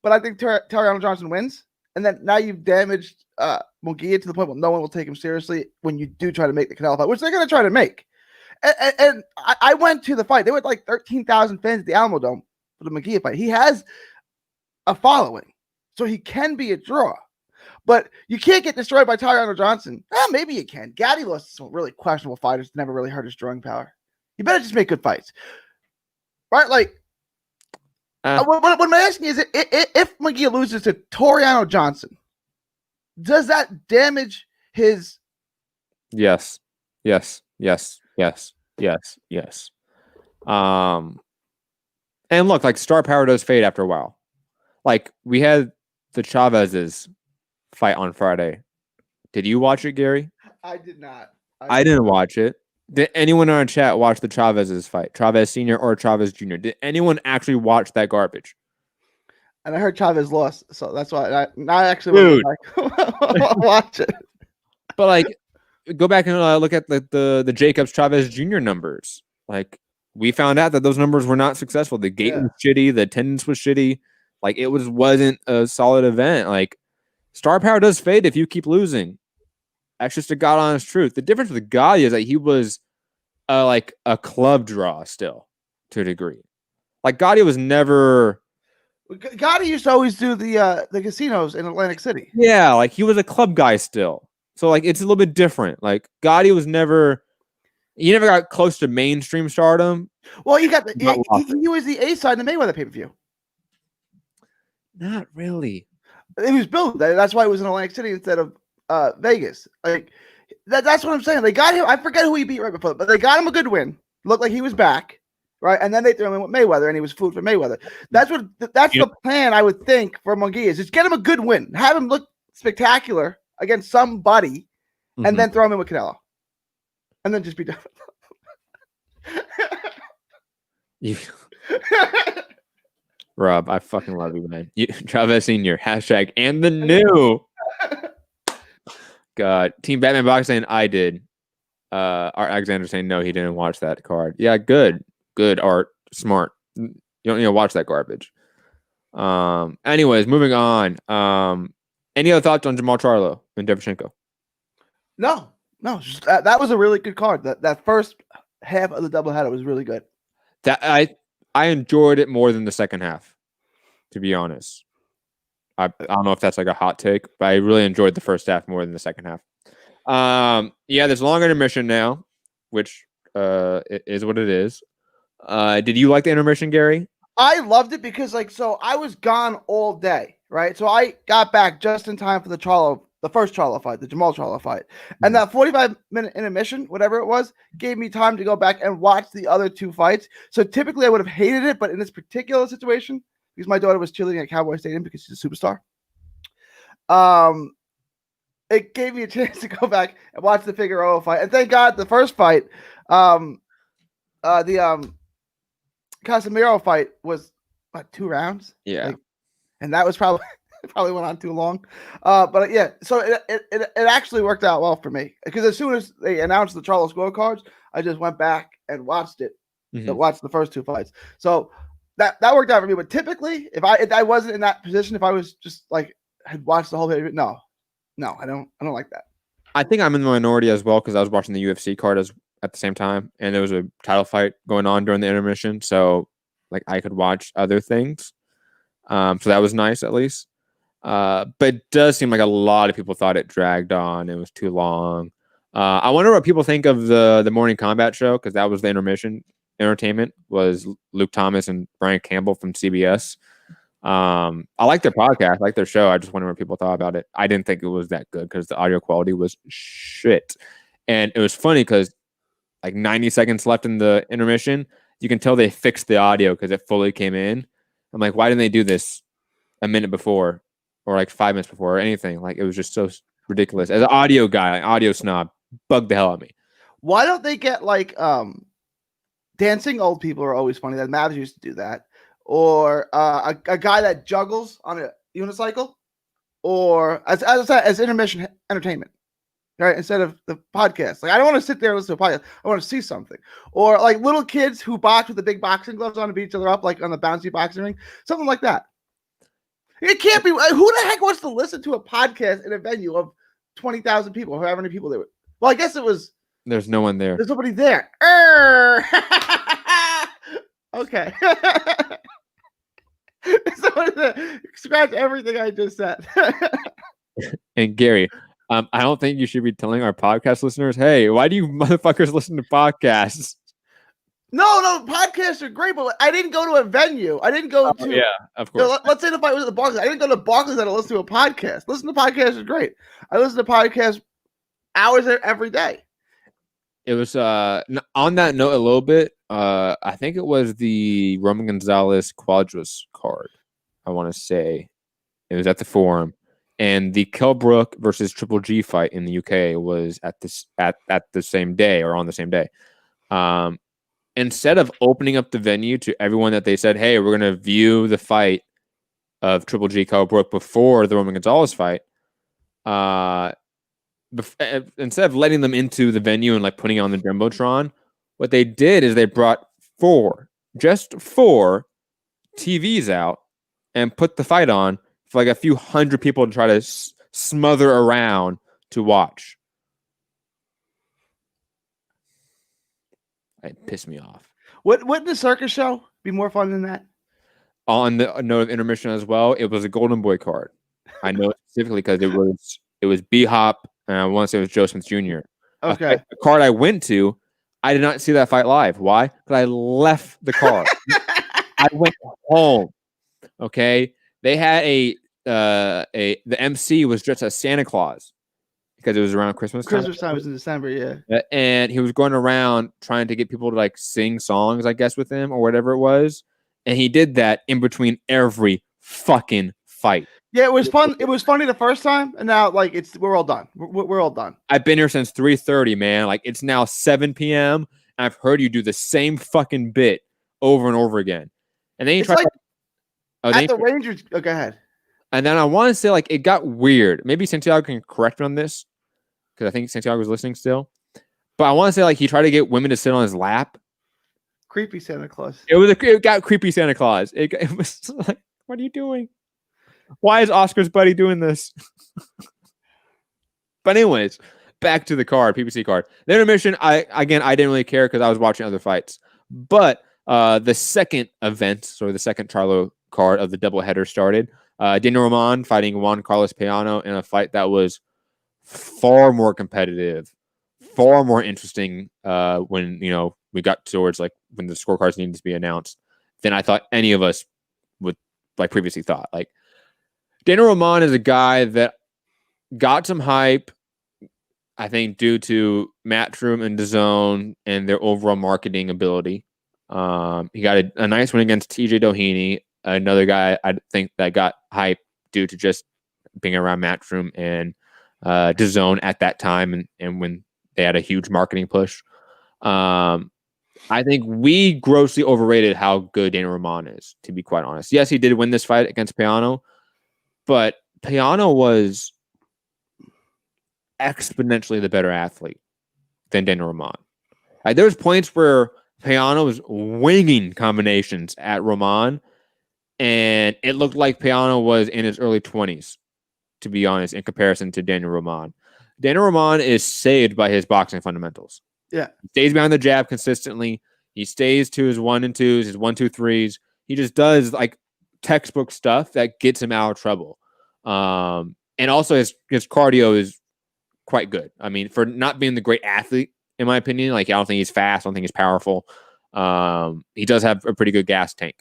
S2: But I think Terriano Johnson wins, and then now you've damaged Munguia to the point where no one will take him seriously when you do try to make the Canelo fight, which they're going to try to make. And I went to the fight. There were like 13,000 fans at the Alamo Dome for the Munguia fight. He has a following, so he can be a draw. But you can't get destroyed by Terriano Johnson. Maybe you can. Gatti lost to some really questionable fighters. Never really hurt his drawing power. You better just make good fights. Right? Like, what I'm asking is, if Munguia loses to Terriano Johnson, does that damage his...
S1: Yes. And look, like star power does fade after a while. like we had the Chavez's fight on Friday. Did you watch it, Gary?
S2: I did not.
S1: I didn't watch it. Did anyone in our chat watch the Chavez's fight? Chavez Sr. or Chavez Jr.? Did anyone actually watch that garbage?
S2: And I heard Chavez lost, so that's why I actually watch it.
S1: But like, go back and look at the Jacobs Chavez Jr. numbers. Like, we found out that those numbers were not successful. The gate was shitty. The attendance was shitty. Like, it wasn't a solid event. Like, star power does fade if you keep losing. That's just a god honest truth. The difference with Gotti is that he was like a club draw still to a degree. Like, Gotti was never.
S2: Gotti used to always do the casinos in Atlantic City.
S1: Yeah, like he was a club guy still. So like it's a little bit different. Like Gotti was never. He never got close to mainstream stardom.
S2: Well, he was the A side in the Mayweather pay-per-view.
S1: Not really.
S2: It was built. That's why it was in Atlantic City instead of Vegas. Like that's what I'm saying. They got him. I forget who he beat right before, but they got him a good win. Looked like he was back, right? And then they threw him in with Mayweather, and he was food for Mayweather. That's the plan I would think for Munguia is just get him a good win, have him look spectacular against somebody, and then throw him in with Canelo. And then just be done.
S1: Rob, I fucking love you, man. Chavez Senior hashtag and the new. God, Team Batman Box saying I did. Art Alexander saying no, he didn't watch that card. Yeah, good, Art, smart. You don't need to watch that garbage. Anyways, moving on. Any other thoughts on Jamal Charlo and Derevyanchenko?
S2: No. That was a really good card. That first half of the doubleheader was really good.
S1: That I enjoyed it more than the second half, to be honest. I don't know if that's like a hot take, but I really enjoyed the first half more than the second half. Yeah, there's a long intermission now, which it is what it is. Did you like the intermission, Gary?
S2: I loved it because I was gone all day, right? So I got back just in time for the first Charlo fight, the Jamal Charlo fight. And that 45-minute intermission, whatever it was, gave me time to go back and watch the other two fights. So typically I would have hated it, but in this particular situation, because my daughter was cheerleading at Cowboy Stadium because she's a superstar, it gave me a chance to go back and watch the Figueroa fight. And thank God the first fight, the Casemiro fight was, 2 rounds?
S1: Yeah.
S2: And that was probably went on too long. But yeah, so it actually worked out well for me because as soon as they announced the Charlo scorecards, I just went back and watched it. Watched the first 2 fights. So that worked out for me. But typically, if I wasn't in that position, if I was just had watched the whole video, no, I don't like that.
S1: I think I'm in the minority as well because I was watching the UFC card at the same time, and there was a title fight going on during the intermission, so I could watch other things. So that was nice at least. But it does seem like a lot of people thought it dragged on. It was too long. I wonder what people think of the morning combat show because that was the intermission. Entertainment was Luke Thomas and Brian Campbell from CBS. I like their podcast, I like their show. I just wonder what people thought about it. I didn't think it was that good because the audio quality was shit. And it was funny because 90 seconds left in the intermission, you can tell they fixed the audio because it fully came in. I'm like, why didn't they do this a minute before or 5 minutes before or anything? It was just so ridiculous. As an audio guy, audio snob, bugged the hell out of me.
S2: Why don't they get dancing old people are always funny. That Mavs used to do that. Or a guy that juggles on a unicycle, or as intermission entertainment, right? Instead of the podcast. I don't want to sit there and listen to a podcast. I want to see something. Or little kids who box with the big boxing gloves on to beat each other up, on the bouncy boxing ring, something like that. It can't be. Who the heck wants to listen to a podcast in a venue of 20,000 people? However many people there were. Well, I guess it was.
S1: There's no one there.
S2: There's nobody there. Okay. Scratch everything I just said.
S1: And Gary, I don't think you should be telling our podcast listeners, hey, why do you motherfuckers listen to podcasts?
S2: No, podcasts are great, but I didn't go to a venue. I didn't go to.
S1: Yeah, of course.
S2: Let's say if I was at the Barclays, I didn't go to Barclays and listen to a podcast. Listen to podcasts is great. I listen to podcasts hours every day.
S1: It was on that note a little bit. I think it was the Roman Gonzalez Quadras card. I want to say. It was at the Forum. And the Kelbrook versus Triple G fight in the UK was at the same day or on the same day. Instead of opening up the venue to everyone that they said, hey, we're going to view the fight of Triple G Kelbrook before the Roman Gonzalez fight, instead of letting them into the venue and like putting on the Jumbotron, what they did is they brought just four TVs out and put the fight on for like a few hundred people to try to smother around to watch. It pissed me off.
S2: Wouldn't the circus show be more fun than that?
S1: On the note of intermission as well, it was a Golden Boy card. I know specifically because it was B-Hop and I want to say it was Joe Smith Jr.
S2: Okay.
S1: A card I went to, I did not see that fight live. Why? Because I left the card. I went home. Okay. They had the MC was dressed as Santa Claus because it was around Christmas time.
S2: Christmas time was in December, yeah.
S1: And he was going around trying to get people to like sing songs, I guess, with him or whatever it was. And he did that in between every fucking fight.
S2: Yeah, it was fun. It was funny the first time, and now like we're all done. We're all done.
S1: I've been here since 3:30, man. Like it's now 7 p.m. and I've heard you do the same fucking bit over and over again. And then you try
S2: like
S1: at
S2: the Rangers. Oh, go ahead.
S1: And then I want to say like it got weird. Maybe Santiago can correct me on this because I think Santiago was listening still. But I want to say like he tried to get women to sit on his lap.
S2: Creepy Santa Claus.
S1: It got creepy Santa Claus. It was like, what are you doing? Why is Oscar's buddy doing this? But anyways, back to the card, PPC card. The intermission, I didn't really care because I was watching other fights. But the second event, or the second Charlo card of the doubleheader started. Daniel Roman fighting Juan Carlos Payano in a fight that was far more competitive, far more interesting when we got towards like when the scorecards needed to be announced than I thought any of us would like previously thought. Like Daniel Roman is a guy that got some hype, I think, due to Matchroom and DAZN and their overall marketing ability. He got a nice win against TJ Doheny, another guy I think that got hype due to just being around Matchroom and DAZN at that time and when they had a huge marketing push. I think we grossly overrated how good Daniel Roman is, to be quite honest. Yes, he did win this fight against Payano, but Payano was exponentially the better athlete than Daniel Roman. There was points where Payano was winging combinations at Roman, and it looked like Payano was in his early 20s, to be honest, in comparison to Daniel Roman. Daniel Roman is saved by his boxing fundamentals.
S2: Yeah.
S1: He stays behind the jab consistently. He stays to his 1 and 2s, his 1-2-3s. He just does like textbook stuff that gets him out of trouble. And also his cardio is quite good. I mean, for not being the great athlete, in my opinion, like I don't think he's fast. I don't think he's powerful. He does have a pretty good gas tank.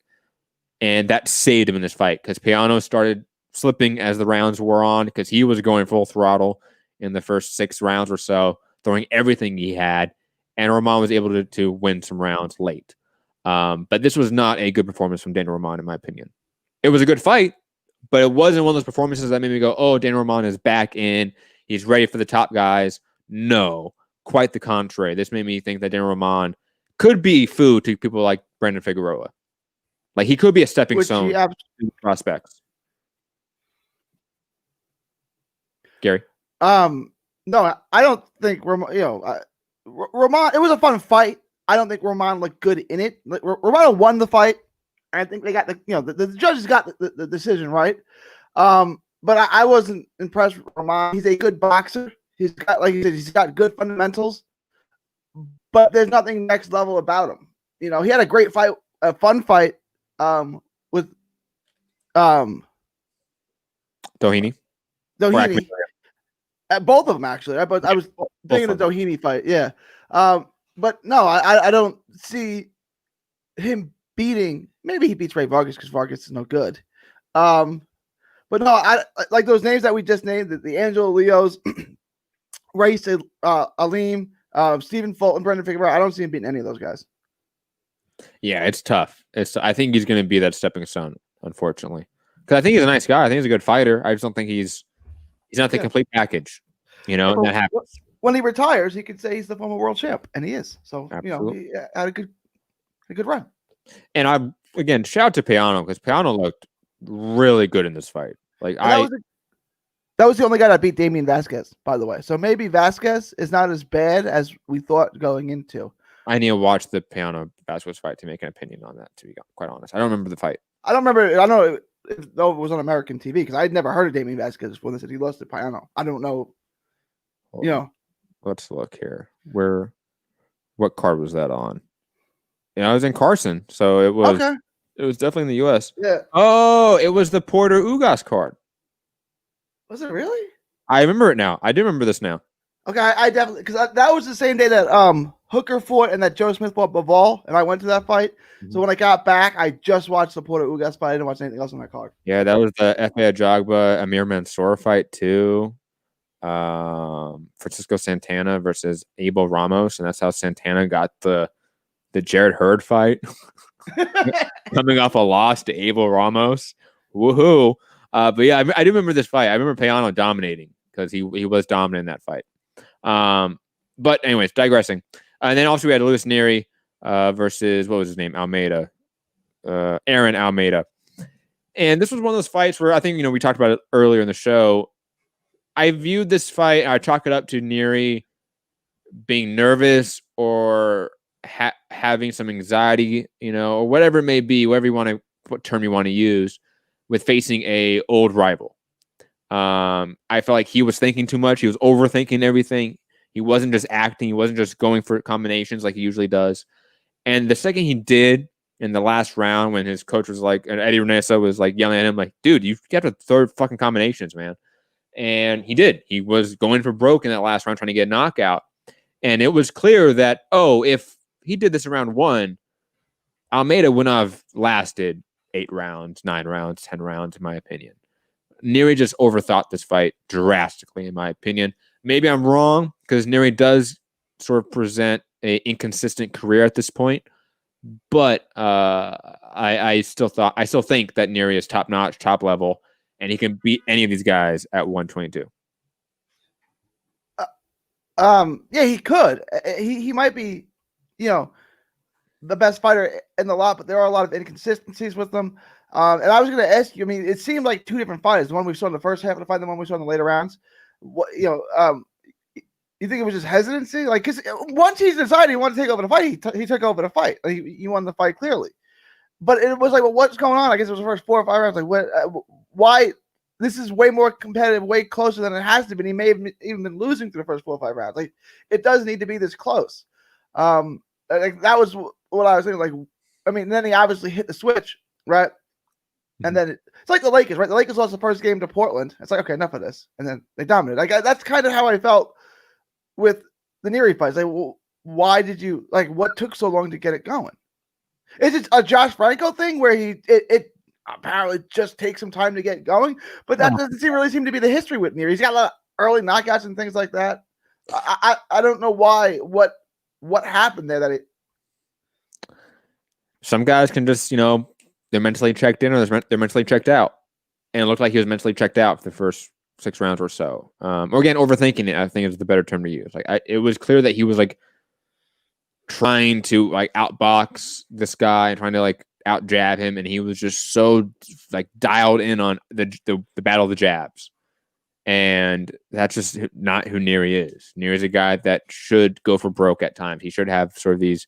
S1: And that saved him in this fight because Payano started slipping as the rounds wore on because he was going full throttle in the first 6 rounds or so, throwing everything he had. And Roman was able to win some rounds late. But this was not a good performance from Daniel Roman, in my opinion. It was a good fight, but it wasn't one of those performances that made me go, oh, Daniel Roman is back in. He's ready for the top guys. No, quite the contrary. This made me think that Daniel Roman could be food to people like Brandon Figueroa. Like he could be a stepping stone to prospects. Gary?
S2: No, I don't think Roman, Roman, it was a fun fight. I don't think Roman looked good in it. Roman won the fight. I think they got the judges got the decision right. But I wasn't impressed with Roman. He's a good boxer. He's got, like you said, he's got good fundamentals, but there's nothing next level about him. He had a great fight, a fun fight with
S1: Doheny.
S2: Both of them actually. But I was thinking the Doheny fight, yeah. But no, I don't see him beating. Maybe he beats Ray Vargas because Vargas is no good. But no, I like those names that we just named, the Angelo Leos, Ray Alim, Stephen Fulton, Brendan Figueroa. I don't see him beating any of those guys.
S1: Yeah, it's tough. I think he's going to be that stepping stone, unfortunately, Because I think he's a nice guy. I think he's a good fighter. I just don't think he's not the complete package. And that happens.
S2: When he retires, he could say he's the former world champ, and he is. So
S1: Absolutely.
S2: he had a good run.
S1: And again, shout out to Peano, because Peano looked really good in this fight. Like
S2: that was the only guy that beat Damian Vasquez, by the way. So maybe Vasquez is not as bad as we thought going into.
S1: I need to watch the Peano Vasquez fight to make an opinion on that, to be quite honest. I don't remember the fight.
S2: I don't remember. I know if it was on American TV, because I'd never heard of Damian Vasquez before they said he lost to Peano. I don't know.
S1: Let's look here. What card was that on? I was in Carson, so it was
S2: okay.
S1: It was definitely in the U.S.
S2: Yeah.
S1: Oh, it was the Porter Ugas card.
S2: Was it really?
S1: I remember it now. I do remember this now.
S2: Okay, I definitely, because that was the same day that Hooker fought and that Joe Smith fought Bivol, and I went to that fight. Mm-hmm. So when I got back, I just watched the Porter Ugas fight. I didn't watch anything else on that card.
S1: Yeah, that was the F.A. Ajagba Amir Mansour fight too. Francisco Santana versus Abel Ramos, and that's how Santana got the Jared Hurd fight. Coming off a loss to Abel Ramos. Woohoo. But yeah, I do remember this fight. I remember Peano dominating, because he was dominant in that fight. But anyways, digressing. And then also we had Luis Neri versus, what was his name? Almeida. Aaron Almeida. And this was one of those fights where I think, we talked about it earlier in the show. I viewed this fight, I chalk it up to Neri being nervous or having some anxiety, or whatever it may be, what term you want to use, with facing a old rival. I felt like he was thinking too much. He was overthinking everything. He wasn't just acting. He wasn't just going for combinations like he usually does. And the second he did in the last round, when his coach was like, and Eddie Renesa was like yelling at him, like, dude, you got to throw fucking combinations, man. And he did. He was going for broke in that last round, trying to get a knockout. And it was clear that, if he did this in round 1, Almeida would not have lasted 8 rounds, 9 rounds, 10 rounds, in my opinion. Neri just overthought this fight drastically, in my opinion. Maybe I'm wrong, because Neri does sort of present an inconsistent career at this point. But I still think that Neri is top notch, top level, and he can beat any of these guys at 122.
S2: Yeah, he could. He might be, the best fighter in the lot, but there are a lot of inconsistencies with them. And I was going to ask you, it seemed like 2 different fighters. The one we saw in the first half of the fight, and the one we saw in the later rounds. What, you think it was just hesitancy? Like, because once he's decided he wanted to take over the fight, he took over the fight. Like, he won the fight clearly. But it was like, well, what's going on? I guess it was the first 4 or 5 rounds. Like, what? Why? This is way more competitive, way closer than it has to be. He may have even been losing through the first 4 or 5 rounds. Like, it does need to be this close. Like, that was what I was thinking. Like, then he obviously hit the switch, right? And then it's like the Lakers, right? The Lakers lost the first game to Portland. It's like, okay, enough of this. And then they dominated. Like, that's kind of how I felt with the Neri fights. Like, well, why did you, like, what took so long to get it going? Is it a Josh Franco thing where it apparently just takes some time to get going? But that doesn't really seem to be the history with Neri. He's got a lot of early knockouts and things like that. I don't know why, what happened there that it.
S1: Some guys can just, they're mentally checked in or they're mentally checked out. And it looked like he was mentally checked out for the first 6 rounds or so. Or again, overthinking it, I think is the better term to use. Like, it was clear that he was like trying to like outbox this guy and trying to like out jab him, and he was just so like dialed in on the battle of the jabs. And that's just not who Neri is. Neri's a guy that should go for broke at times. He should have sort of these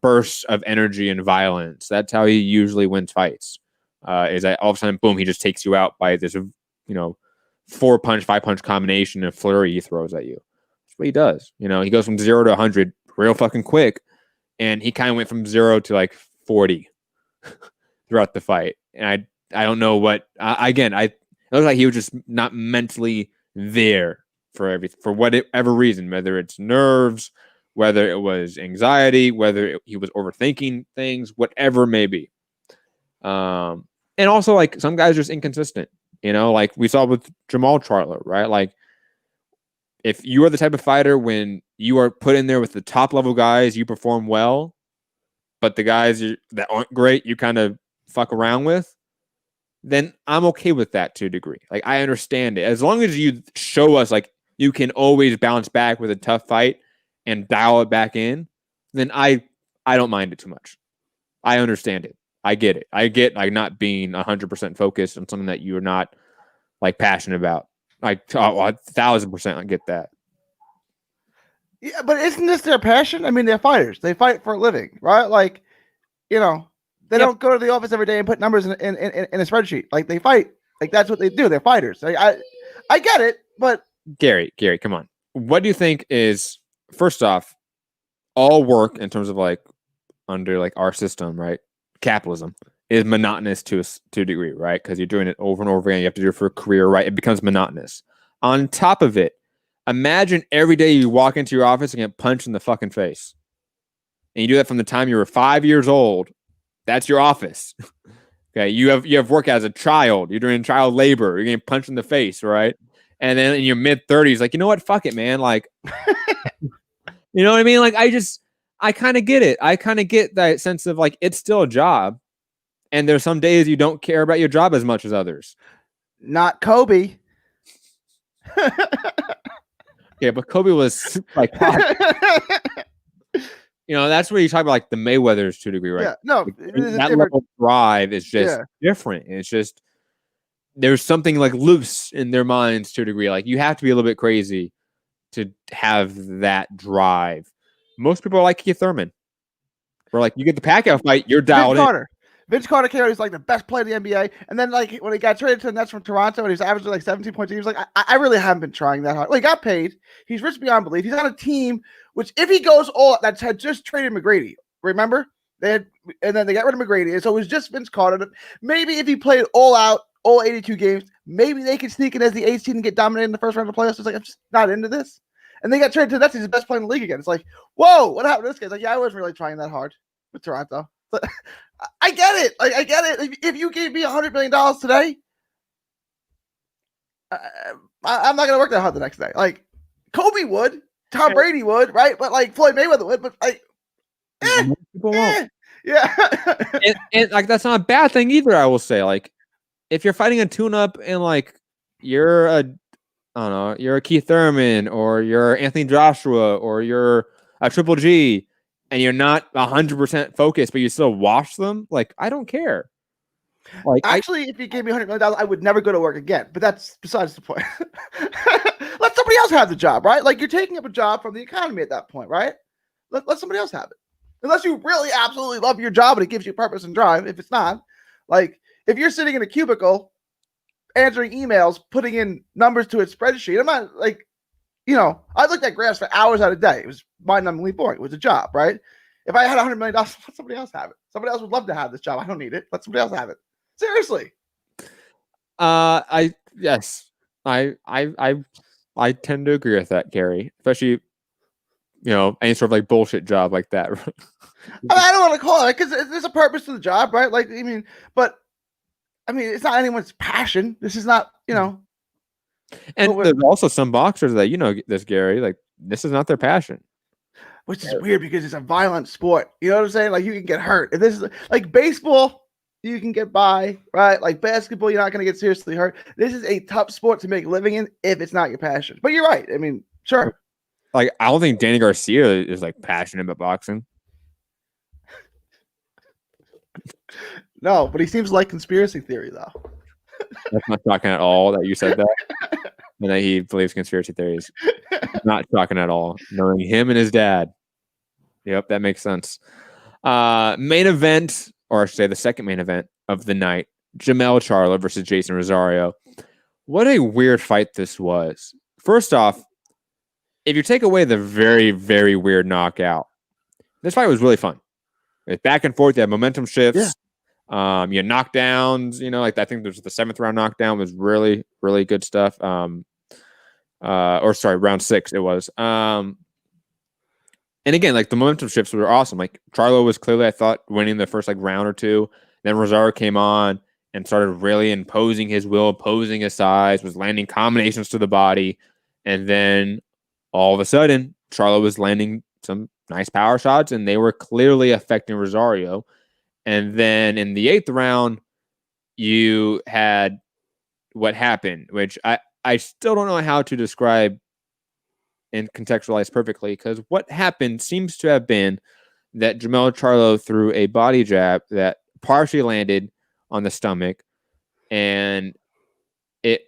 S1: bursts of energy and violence. That's how he usually wins fights. Is that all of a sudden, boom, he just takes you out by this, 4-punch, 5-punch combination of flurry he throws at you. That's what he does. He goes from 0 to 100 real fucking quick, and he kind of went from 0 to like 40 throughout the fight. And I don't know what. It looked like he was just not mentally there for whatever reason, whether it's nerves, whether it was anxiety, whether he was overthinking things, whatever it may be. And also, like, some guys are just inconsistent, like we saw with Jamal Charlo, right? Like, if you are the type of fighter when you are put in there with the top level guys, you perform well, but the guys that aren't great, you kind of fuck around with. then I'm okay with that to a degree. Like, I understand it. As long as you show us, like, you can always bounce back with a tough fight and dial it back in, then I don't mind it too much. I understand it. I get it. I get, like, not being 100% focused on something that you're not, like, passionate about. Like, 1,000%, I get that.
S2: Yeah, but isn't this their passion? I mean, they're fighters. They fight for a living, right? Like, you know, they don't go to the office every day and put numbers in a spreadsheet. Like, they fight. Like, that's what they do. They're fighters. I get it, but
S1: Gary, come on. What do you think is, first off, all work in terms of, like, under, like, our system, right? Capitalism is monotonous to a degree, right? Because you're doing it over and over again. You have to do it for a career, right? It becomes monotonous. On top of it, imagine every day you walk into your office and get punched in the fucking face. And you do that from the time you were 5 years old. That's your office. Okay. You have work as a child. You're doing child labor. You're getting punched in the face, right? And then in your mid-30s, like, you know what? Fuck it, man. Like, you know what I mean? Like, I kind of get it. I kind of get that sense of, like, it's still a job. And there's some days you don't care about your job as much as others.
S2: Not Kobe.
S1: Yeah, but Kobe was like, you know, that's where you talk about, like, the Mayweathers to a degree, right?
S2: Yeah, no,
S1: Like, that level of drive is just different. It's just, there's something, like, loose in their minds to a degree. Like, you have to be a little bit crazy to have that drive. Most people are like Keith Thurman. We're like, you get the Pacquiao fight, you're dialed in.
S2: Vince Carter came out, he's like the best player in the NBA. And then, like, when he got traded to the Nets from Toronto and he was averaging like 17 points, he was like, I really haven't been trying that hard. Well, he got paid. He's rich beyond belief. He's on a team, which if he goes all, that had just traded McGrady. Remember? And then they got rid of McGrady. And so it was just Vince Carter. Maybe if he played all out, all 82 games, maybe they could sneak in as the 8th seed and get dominated in the first round of the playoffs. It's like, I'm just not into this. And they got traded to the Nets. He's the best player in the league again. It's like, whoa, what happened to this guy? It's like, yeah, I wasn't really trying that hard with Toronto. But I get it. Like, I get it. If you gave me $100 million today, I'm not gonna work that hard the next day. Like, Kobe would, Tom Brady would, right? But, like, Floyd Mayweather would. But, like,
S1: people won't.
S2: Yeah.
S1: and like, that's not a bad thing either. I will say, like, if you're fighting a tune-up and, like, you're a, I don't know, you're a Keith Thurman or you're Anthony Joshua or you're a Triple G, and you're not 100% focused, but you still watch them, like, I don't care. Like,
S2: actually, if you gave me $100 million, I would never go to work again. But that's besides the point. Let somebody else have the job, right? Like, you're taking up a job from the economy at that point, right? Let somebody else have it. Unless you really absolutely love your job and it gives you purpose and drive. If it's not, like, if you're sitting in a cubicle answering emails, putting in numbers to a spreadsheet, I'm not, like, you know, I looked at graphs for hours out of the day. It was mind-numbingly boring. It was a job, right? If I had $100 million, let somebody else have it. Somebody else would love to have this job. I don't need it. Let somebody else have it. Seriously.
S1: I tend to agree with that, Gary. Especially, you know, any sort of, like, bullshit job like that.
S2: I don't want to call it, because there's a purpose to the job, right? Like, I mean, but I mean, it's not anyone's passion. This is not, you know.
S1: And there's also some boxers that, you know, this, Gary, like, this is not their passion.
S2: Which is weird because it's a violent sport. You know what I'm saying? Like, you can get hurt. If this is like baseball, you can get by, right? Like basketball, you're not going to get seriously hurt. This is a tough sport to make a living in if it's not your passion. But you're right. I mean, sure.
S1: Like, I don't think Danny Garcia is, like, passionate about boxing.
S2: No, but he seems like conspiracy theory, though.
S1: That's not shocking at all that you said that. And that he believes conspiracy theories. Not shocking at all. Knowing him and his dad. Yep, that makes sense. Main event, or I should say the second main event of the night, Jamel Charlo versus Jason Rosario. What a weird fight this was. First off, if you take away the very, very weird knockout, this fight was really fun. It's back and forth. You had momentum shifts.
S2: Yeah.
S1: You had knockdowns. You know, like, I think there's the 7th round knockdown was really, really good stuff. Round 6 it was. And again, like, the momentum shifts were awesome. Like, Charlo was clearly, I thought, winning the first, like, round or two. Then Rosario came on and started really imposing his will, imposing his size, was landing combinations to the body. And then all of a sudden, Charlo was landing some nice power shots, and they were clearly affecting Rosario. And then in the 8th round, you had what happened, which I still don't know how to describe and contextualize perfectly, because what happened seems to have been that Jermell Charlo threw a body jab that partially landed on the stomach, and it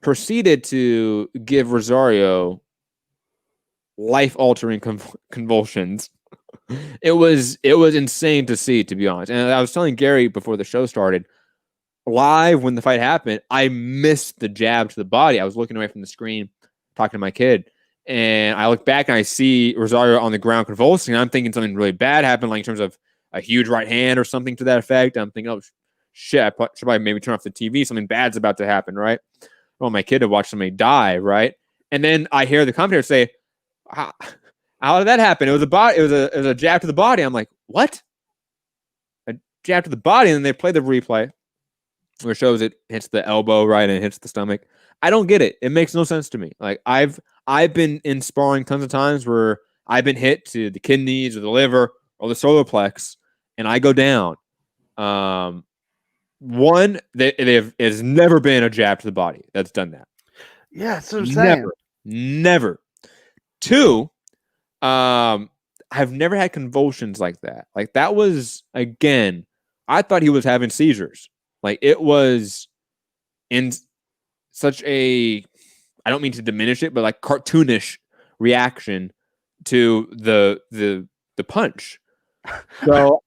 S1: proceeded to give Rosario life-altering convulsions. It was insane to see, to be honest. And I was telling Gary before the show started, live when the fight happened, I missed the jab to the body. I was looking away from the screen, talking to my kid, and I look back and I see Rosario on the ground convulsing. And I'm thinking something really bad happened, like in terms of a huge right hand or something to that effect. I'm thinking, oh shit, I should probably maybe turn off the TV. Something bad's about to happen, right? Well, my kid to watch somebody die, right? And then I hear the commentator say, how did that happen? It was a jab to the body. I'm like, what? A jab to the body, and then they play the replay where it shows it hits the elbow, right, and it hits the stomach. I don't get it. It makes no sense to me. Like I've been in sparring tons of times where I've been hit to the kidneys or the liver or the solar plex, and I go down. One, there's never been a jab to the body that's done that.
S2: Yeah, that's what I'm saying.
S1: Never. Two, I've never had convulsions like that. Like that was, again, I thought he was having seizures. Like it was in such a, I don't mean to diminish it, but like cartoonish reaction to the punch. So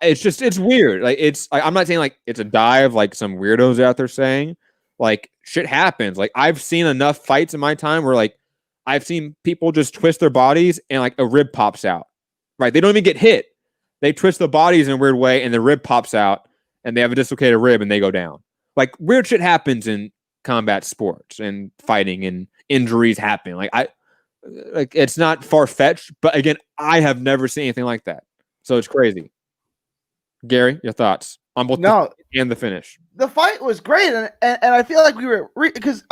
S1: it's weird. Like I'm not saying like it's a dive like some weirdos out there saying. Like shit happens. Like I've seen enough fights in my time where like I've seen people just twist their bodies and like a rib pops out. Right? They don't even get hit. They twist the bodies in a weird way and the rib pops out and they have a dislocated rib and they go down. Like weird shit happens in combat sports and fighting, and injuries happen. Like it's not far-fetched, but again, I have never seen anything like that. So it's crazy. Gary, your thoughts on both the and the finish?
S2: The fight was great, and I feel like we were because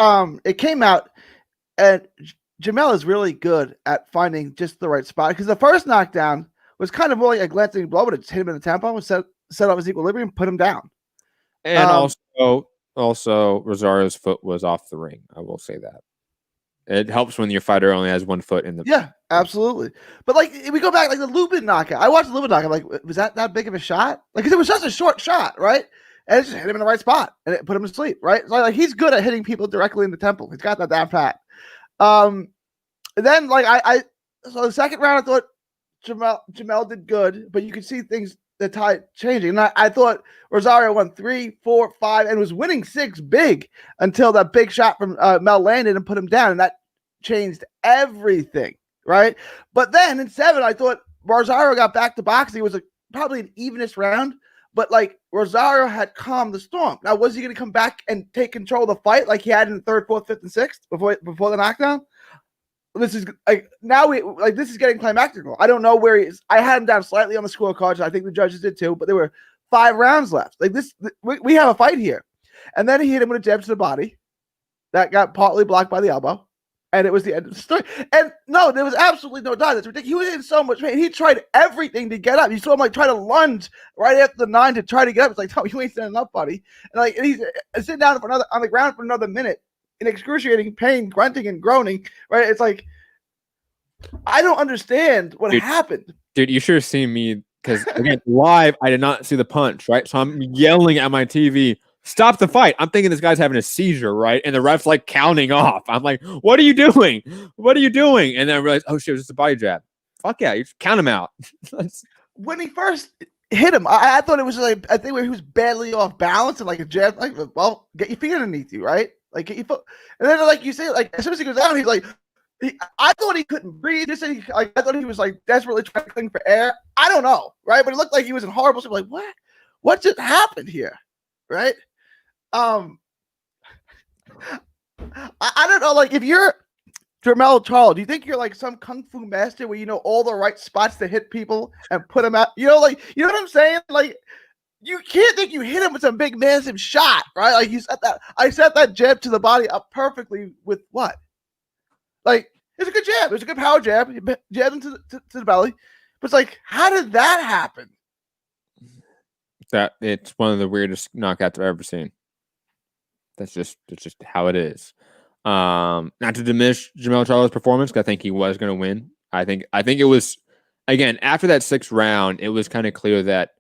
S2: it came out, and Jermell is really good at finding just the right spot. Because the first knockdown was kind of more like a glancing blow, but it hit him in the tempo and set up his equilibrium, put him down.
S1: And also Rosario's foot was off the ring. I will say that. It helps when your fighter only has one foot in the.
S2: Yeah, absolutely. But like, if we go back, like the Lubin knockout. I watched the Lubin knockout. Like, was that big of a shot? Like, because it was just a short shot, right? And it just hit him in the right spot and it put him to sleep, right? So like, he's good at hitting people directly in the temple. He's got that down pat. Then like so the second round, I thought Jermell did good, but you could see things, the tide changing. And I thought Rosario won 3, 4, 5 and was winning 6 big until that big shot from Mel landed and put him down. And that changed everything, right? But then in 7, I thought Rosario got back to boxing. It was probably an evenest round, but like Rosario had calmed the storm. Now, was he going to come back and take control of the fight like he had in the 3rd, 4th, 5th, and 6th before the knockdown? This is like now this is getting climactical. I don't know where he is. I had him down slightly on the scorecards. I think the judges did too, but there were 5 rounds left. Like this, we have a fight here. And then he hit him with a jab to the body that got partly blocked by the elbow, and it was the end of the story. And no, there was absolutely no doubt. That's ridiculous. He was in so much pain. He tried everything to get up. You saw him like try to lunge right after the 9 to try to get up. It's like, Tommy, you ain't standing up, buddy. And he's sitting down on the ground for another minute in excruciating pain, grunting and groaning. Right? It's like, I don't understand what happened.
S1: Dude, you should have seen me, because again, live, I did not see the punch, right? So I'm yelling at my TV, stop the fight. I'm thinking this guy's having a seizure, right? And the ref's like counting off. I'm like, what are you doing? What are you doing? And then I realized, oh shit, it was just a body jab. Fuck yeah, you just count him out.
S2: When he first hit him, I thought it was like, I think where he was badly off balance and like a jab, like, well, get your feet underneath you, right? Like get your foot. And then like you say, like as soon as he goes down, he's like, I thought he couldn't breathe. I thought he was like desperately trying to cling for air. I don't know, right? But it looked like he was in horrible shape. Like, what just happened here, right? I don't know. Like, if you're Jermell Charlo, do you think you're like some kung fu master where you know all the right spots to hit people and put them out? You know, like, you know what I'm saying? Like, you can't think you hit him with some big massive shot, right? Like you set that. I set that jab to the body up perfectly with what? Like, it's a good jab. It's a good power jab. You jab into to the belly. But it's like, how did that happen?
S1: That it's one of the weirdest knockouts I've ever seen. That's just how it is. Not to diminish Jamel Charlo's performance, because I think he was going to win. I think it was, again, after that 6th round, it was kind of clear that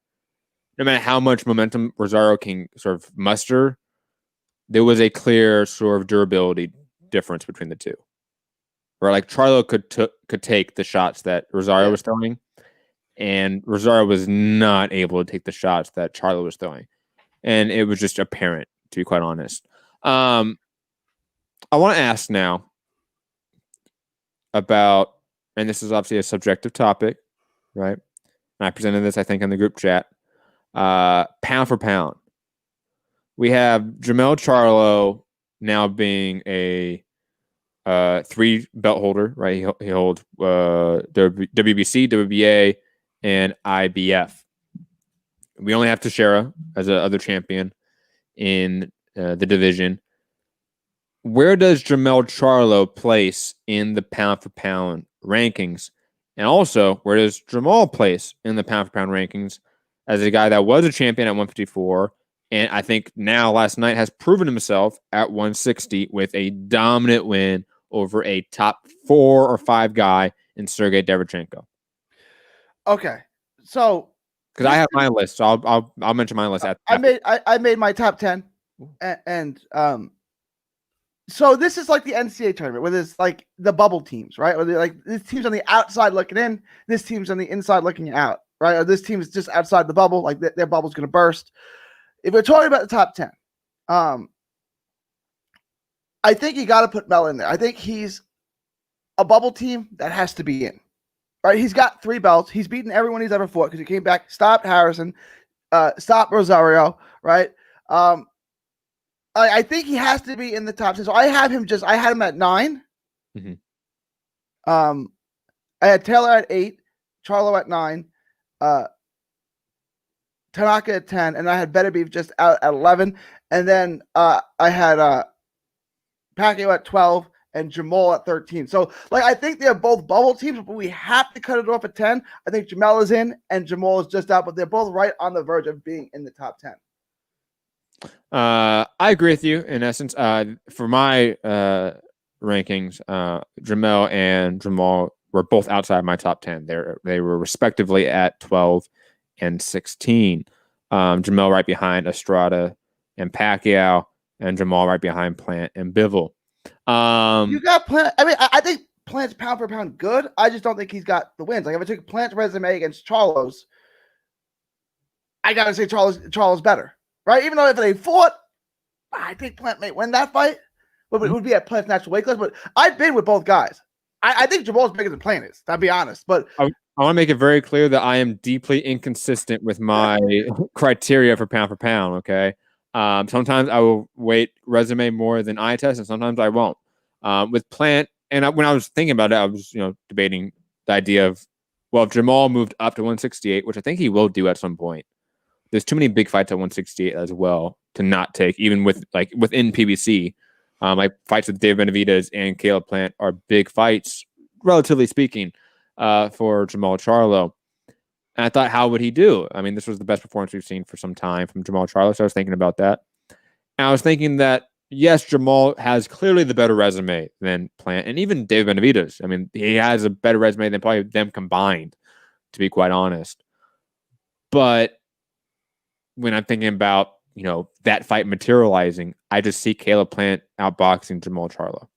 S1: no matter how much momentum Rosario can sort of muster, there was a clear sort of durability difference between the two. Where like Charlo could take the shots that Rosario was throwing, and Rosario was not able to take the shots that Charlo was throwing. And it was just apparent, to be quite honest. I want to ask now about, and this is obviously a subjective topic, right? And I presented this, I think, in the group chat. Pound for pound. We have Jamel Charlo now being a 3 belt holder, right? He holds WBC, WBA, and IBF. We only have Teixeira as a other champion in the division. Where does Jamel Charlo place in the pound for pound rankings? And also, where does Jamal place in the pound for pound rankings as a guy that was a champion at 154? And I think now, last night, has proven himself at 160 with a dominant win over a top 4 or 5 guy in Sergey Derevyanchenko.
S2: Okay, so
S1: because I have my list, so I'll mention my list.
S2: I made my top 10, and so this is like the NCAA tournament where there's like the bubble teams, right? Or like this team's on the outside looking in, this team's on the inside looking out, right? Or this team is just outside the bubble, like their bubble's going to burst. If we're talking about the top 10, I think you got to put Mel in there. I think he's a bubble team that has to be in, right? He's got 3 belts. He's beaten everyone he's ever fought because he came back, stopped Harrison, stopped Rosario, right? I think he has to be in the top 10. So I had him at 9.
S1: Mm-hmm.
S2: I had Taylor at 8, Charlo at 9, Tanaka at 10, and I had Beterbiev just out at 11. And then I had Pacquiao at 12 and Jamal at 13. So, like, I think they're both bubble teams, but we have to cut it off at 10. I think Jamel is in and Jamal is just out, but they're both right on the verge of being in the top 10.
S1: I agree with you in essence. For my rankings, Jamel and Jamal were both outside my top 10. They were respectively at 12 and 16. Jamel right behind Estrada and Pacquiao, and Jamal right behind Plant and Bivol.
S2: You got Plant. I mean, I think Plant's pound for pound good. I just don't think he's got the wins. Like if I took Plant's resume against Charlo's, I gotta say Charlo's better. Right? Even though if they fought, I think Plant may win that fight. But it would be at Plant's natural weight class. But I've been with both guys. I think Jamal's bigger than Plant is, to be honest. But
S1: I want to make it very clear that I am deeply inconsistent with my criteria for pound, okay? Sometimes I will weight resume more than eye test, and sometimes I won't. With Plant, and when I was thinking about it, I was debating the idea of, well, if Jamal moved up to 168, which I think he will do at some point, there's too many big fights at 168 as well to not take, even within PBC. Like fights with Dave Benavidez and Caleb Plant are big fights, relatively speaking, for Jamal Charlo. And I thought, how would he do? I mean, this was the best performance we've seen for some time from Jamal Charlo, so I was thinking about that. And I was thinking that, yes, Jamal has clearly the better resume than Plant, and even Dave Benavidez. I mean, he has a better resume than probably them combined, to be quite honest. But when I'm thinking about, that fight materializing, I just see Caleb Plant outboxing Jamal Charlo.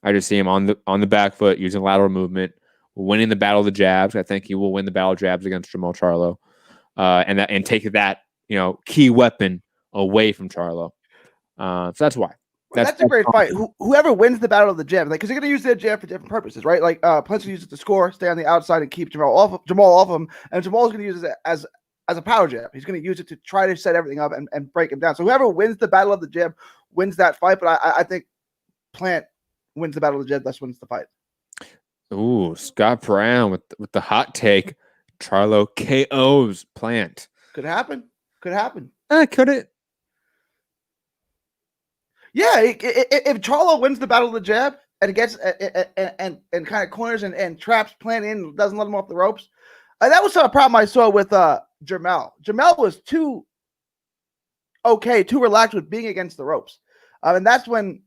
S1: I just see him on the back foot, using lateral movement, winning the battle of the jabs. I think he will win the battle of jabs against Jamal Charlo, and take that key weapon away from Charlo. So that's why.
S2: That's a great fight. Whoever wins the battle of the jab, because they're going to use their jab for different purposes, right? Like Plant's going to use it to score, stay on the outside, and keep Jamal off of him, and Jamal's going to use it as a power jab. He's going to use it to try to set everything up and break him down. So whoever wins the battle of the jab wins that fight. But I think Plant wins the battle of the jab, thus wins the fight.
S1: Ooh, Scott Brown with the hot take. Charlo KOs Plant.
S2: Could happen. Could
S1: it?
S2: Yeah, if Charlo wins the battle of the jab and gets and kind of corners and traps Plant in, doesn't let him off the ropes, that was a problem I saw with Jermell. Jermell was too relaxed with being against the ropes. And that's when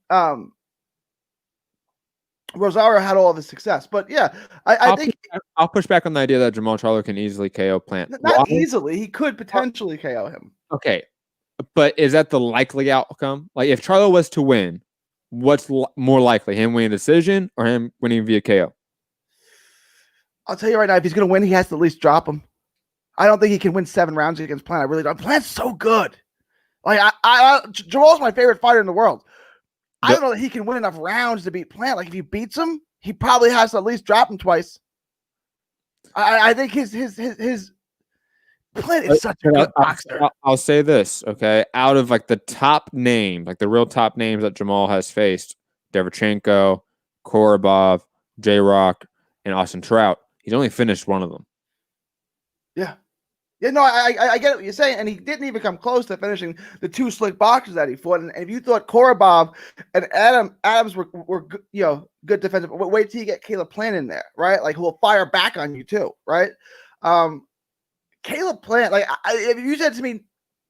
S2: Rosario had all of his success. But yeah, I think
S1: I'll push back on the idea that Jamal Charlo can easily KO Plant.
S2: Not easily. He could potentially KO him.
S1: Okay. But is that the likely outcome? Like, if Charlo was to win, what's more likely? Him winning a decision or him winning via KO?
S2: I'll tell you right now, if he's going to win, he has to at least drop him. I don't think he can win 7 rounds against Plant. I really don't. Plant's so good. Like, Jamal's my favorite fighter in the world. I don't know that he can win enough rounds to beat Plant. Like, if he beats him, he probably has to at least drop him twice. I think his Plant is such a good boxer.
S1: I'll say this, okay? Out of like the top names, like the real top names that Jamal has faced, Derevyanchenko, Korobov, J-Rock, and Austin Trout, he's only finished one of them.
S2: Yeah. Yeah, no, I get what you're saying, and he didn't even come close to finishing the 2 slick boxers that he fought. And if you thought Korobov and Adams were good defensive, wait till you get Caleb Plant in there, right? Like, who will fire back on you too, right? Caleb Plant, like, if you said to me,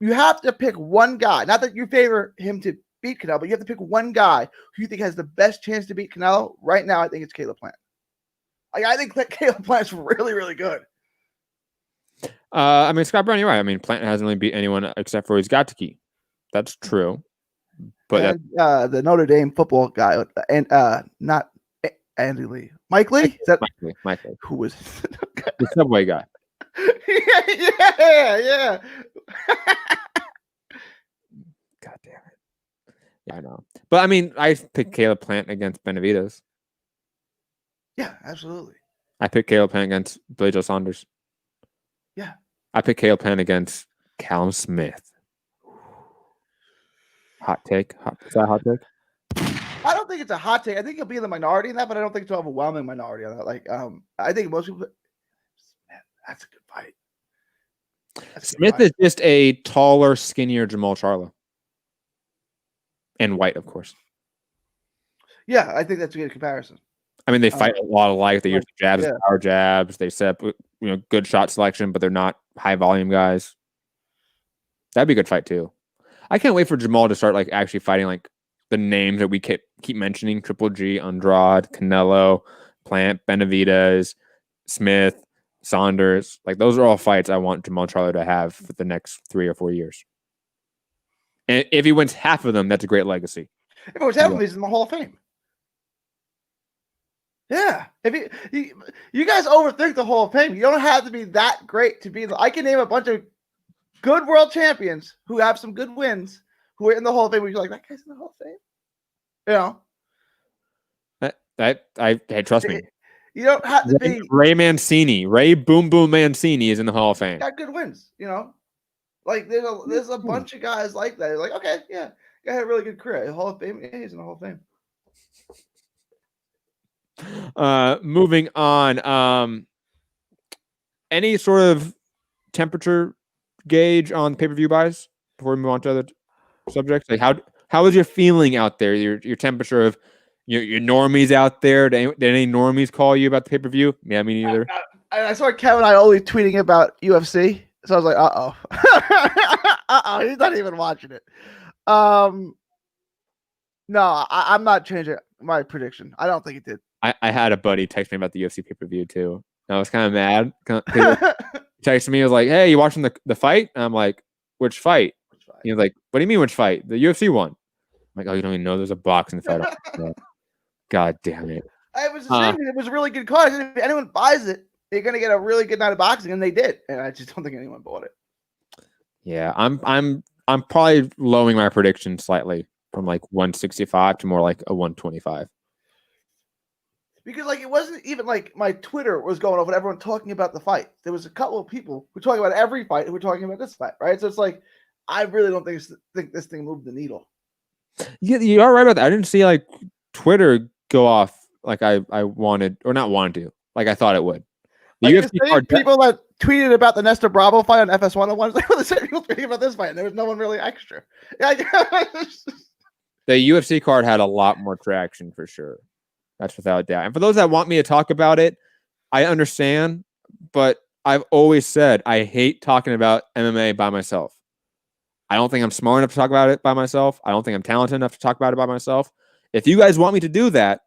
S2: you have to pick one guy. Not that you favor him to beat Canelo, but you have to pick one guy who you think has the best chance to beat Canelo. Right now, I think it's Caleb Plant. Like, I think that Caleb Plant's really, really good.
S1: I mean, Scott Brown, you're right. I mean, Plant hasn't really beat anyone except for Foogatti. That's true. But
S2: the Notre Dame football guy, and not Andy Lee. Mike Lee? Is that
S1: Mike Lee.
S2: Who was
S1: the Subway guy?
S2: yeah.
S1: God damn it. Yeah, I know. But I mean, I picked Caleb Plant against Benavidez.
S2: Yeah, absolutely.
S1: I picked Caleb Plant against Billy Joe Saunders.
S2: Yeah.
S1: I picked Caleb Plant against Callum Smith. Hot take? Is that a hot take?
S2: I don't think it's a hot take. I think he'll be in the minority in that, but I don't think it's an overwhelming minority on that. Like, I think most people. That's a good fight.
S1: Smith is just a taller, skinnier Jamal Charlo. And white, of course.
S2: Yeah, I think that's a good comparison.
S1: I mean, they fight a lot alike. They use jabs, power jabs. They set up, good shot selection, but they're not high volume guys. That'd be a good fight too. I can't wait for Jamal to start like actually fighting like the names that we keep mentioning: Triple G, Andrade, Canelo, Plant, Benavidez, Smith, Saunders. Like, those are all fights I want Jamal Charlo to have for the next 3 or 4 years. And if he wins half of them, that's a great legacy.
S2: If it was half of them, he's in the Hall of Fame. Yeah, if you guys overthink the Hall of Fame, you don't have to be that great to be. I can name a bunch of good world champions who have some good wins who are in the Hall of Fame. Where you're like, that guy's in the Hall of Fame.
S1: Hey, trust me.
S2: You don't have to be
S1: Ray Mancini. Ray Boom Boom Mancini is in the Hall of Fame.
S2: Got good wins. Like there's a bunch of guys like that. You're like, okay, yeah, guy had a really good career. Hall of Fame. Yeah, he's in the Hall of Fame.
S1: Moving on. Any sort of temperature gauge on pay-per-view buys before we move on to other subjects? Like, how is your feeling out there? Your temperature of your normies out there. Did any normies call you about the pay-per-view? Yeah, me neither.
S2: I saw Kevin and I only tweeting about UFC, so I was like, he's not even watching it. No, I'm not changing my prediction. I don't think it did.
S1: I had a buddy text me about the UFC pay-per-view too. I was kind of mad. He texted me, he was like, "Hey, you watching the fight?" And I'm like, "Which fight?" He was like, "What do you mean, which fight? The UFC one." I'm like, "Oh, you don't even know there's a boxing fight." God damn it!
S2: It was a shame. It was a really good card. If anyone buys it, they're gonna get a really good night of boxing, and they did. And I just don't think anyone bought it.
S1: Yeah, I'm probably lowering my prediction slightly from like 165 to more like a 125.
S2: Because like it wasn't even like my Twitter was going off with everyone talking about the fight. There was a couple of people who were talking about every fight who were talking about this fight, right? So it's like I really don't think this thing moved the needle.
S1: Yeah, you are right about that. I didn't see like Twitter go off like I wanted or not wanted to, like I thought it would.
S2: The UFC card people that tweeted about the Nestor Bravo fight on FS101, like the same people tweeting about this fight, and there was no one really extra.
S1: The UFC card had a lot more traction for sure. That's without a doubt. And for those that want me to talk about it, I understand, but I've always said I hate talking about MMA by myself. I don't think I'm smart enough to talk about it by myself. I don't think I'm talented enough to talk about it by myself. If you guys want me to do that,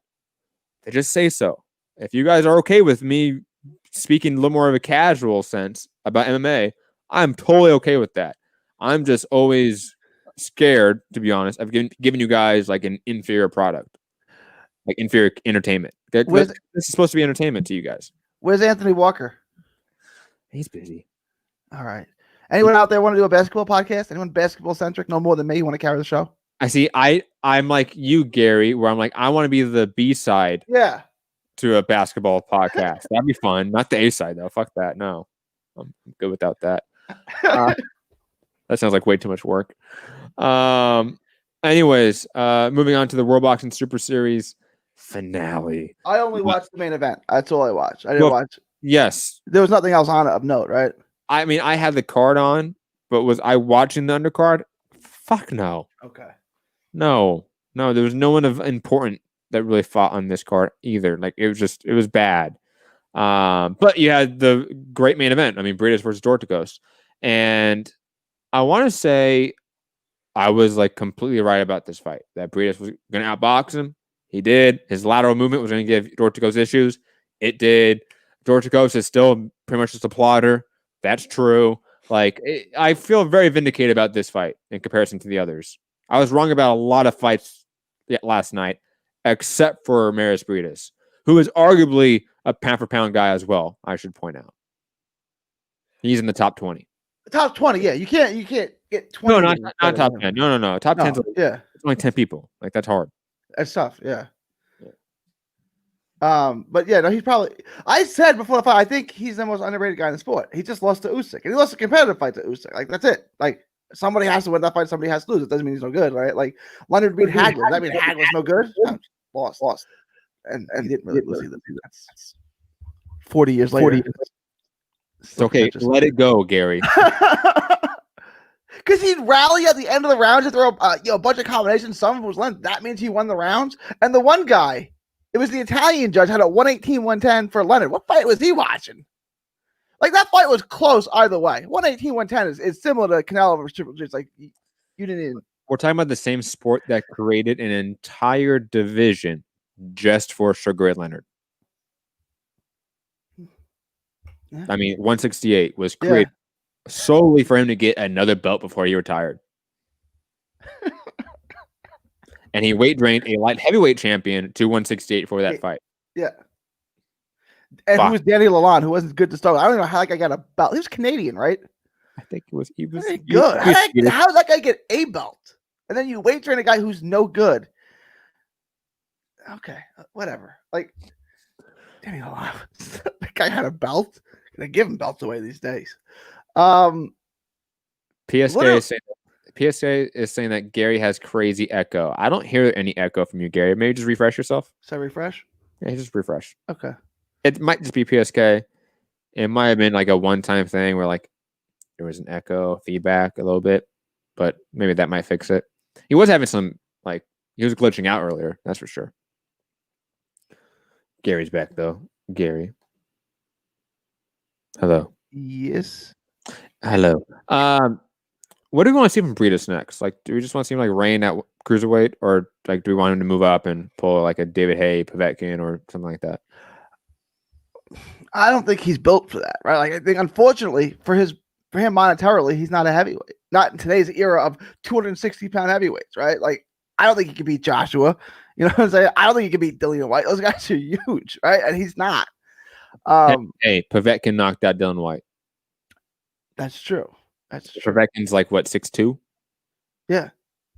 S1: then just say so. If you guys are okay with me speaking a little more of a casual sense about MMA, I'm totally okay with that. I'm just always scared, to be honest, of giving you guys like an inferior product, like inferior entertainment. This is supposed to be entertainment to you guys.
S2: Where's Anthony Walker?
S1: He's busy.
S2: All right. Anyone out there want to do a basketball podcast? Anyone basketball centric? No more than me. You want to carry the show?
S1: I see. I'm like you, Gary, where I'm like, I want to be the B side.
S2: Yeah.
S1: To a basketball podcast. That'd be fun. Not the A side though. Fuck that. No, I'm good without that. That sounds like way too much work. Anyways, moving on to the World Boxing Super Series finale.
S2: I only watched the main event. That's all I watched. I didn't watch.
S1: Yes.
S2: There was nothing else on it of note, right?
S1: I mean, I had the card on, but was I watching the undercard? Fuck no.
S2: Okay.
S1: No, there was no one of important that really fought on this card either. Like it was bad. But you had the great main event. I mean, Briedis versus Dorticos. And I want to say I was like completely right about this fight. That Briedis was going to outbox him. He did. His lateral movement was going to give Dorticos issues. It did. Dorticos is still pretty much just a plotter. That's true. Like I feel very vindicated about this fight in comparison to the others. I was wrong about a lot of fights last night, except for Maris Briedis, who is arguably a pound-for-pound guy as well, I should point out. He's in the top 20.
S2: Top 20, yeah. You can't get 20.
S1: No, not top 10. No. Top 10's like,
S2: yeah.
S1: It's only 10 people. Like, that's hard.
S2: That's tough, yeah. But yeah, no, he's probably. I said before the fight, I think he's the most underrated guy in the sport. He just lost to Usyk, and he lost a competitive fight to Usyk. Like that's it. Like somebody has to win that fight, somebody has to lose. It doesn't mean he's no good, right? Like Leonard beat Hagler. Does that mean Hagler's no good? No, lost, and he didn't really lose either. That's 40 years later.
S1: It's okay. Let it go, Gary.
S2: Because he'd rally at the end of the round to throw a bunch of combinations. Some of them was length. That means he won the rounds. And the one guy. It was the Italian judge had a 118-110 for Leonard. What fight was he watching? Like that fight was close either way. 118-110 is similar to Canelo versus Triple G. It's like you didn't even.
S1: We're talking about the same sport that created an entire division just for Sugar Ray Leonard. Yeah. I mean, 168 was created solely for him to get another belt before he retired. And he weight drained a light heavyweight champion to 168 for that fight. Yeah.
S2: And who was Danny Lalonde, who wasn't good to start with. I don't know how that guy got a belt. He was Canadian, right?
S1: I think he was
S2: good. How did that guy get a belt? And then you weight train a guy who's no good. Okay, whatever. Like, Danny Lalonde. That guy had a belt. They give him belts away these days.
S1: PSA is saying that Gary has crazy echo. I don't hear any echo from you, Gary. Maybe just refresh yourself.
S2: So refresh?
S1: Yeah, just refresh.
S2: Okay.
S1: It might just be PSK. It might have been like a one-time thing where like there was an echo feedback a little bit, but maybe that might fix it. He was having some he was glitching out earlier. That's for sure. Gary's back though. Gary. Hello.
S2: Yes.
S1: Hello. What do we want to see from Briedis next? Like, do we just want to see him like reign at cruiserweight, or like do we want him to move up and pull like a David Haye, Povetkin, or something like that?
S2: I don't think he's built for that, right? Like, I think unfortunately for him monetarily, he's not a heavyweight. Not in today's era of 260-pound heavyweights, right? Like, I don't think he could beat Joshua. You know what I'm saying? I don't think he could beat Dillian White. Those guys are huge, right? And he's not.
S1: Hey, Povetkin knocked out Dillian White.
S2: That's true. That's true.
S1: Povetkin's like what, 6'2"?
S2: Yeah.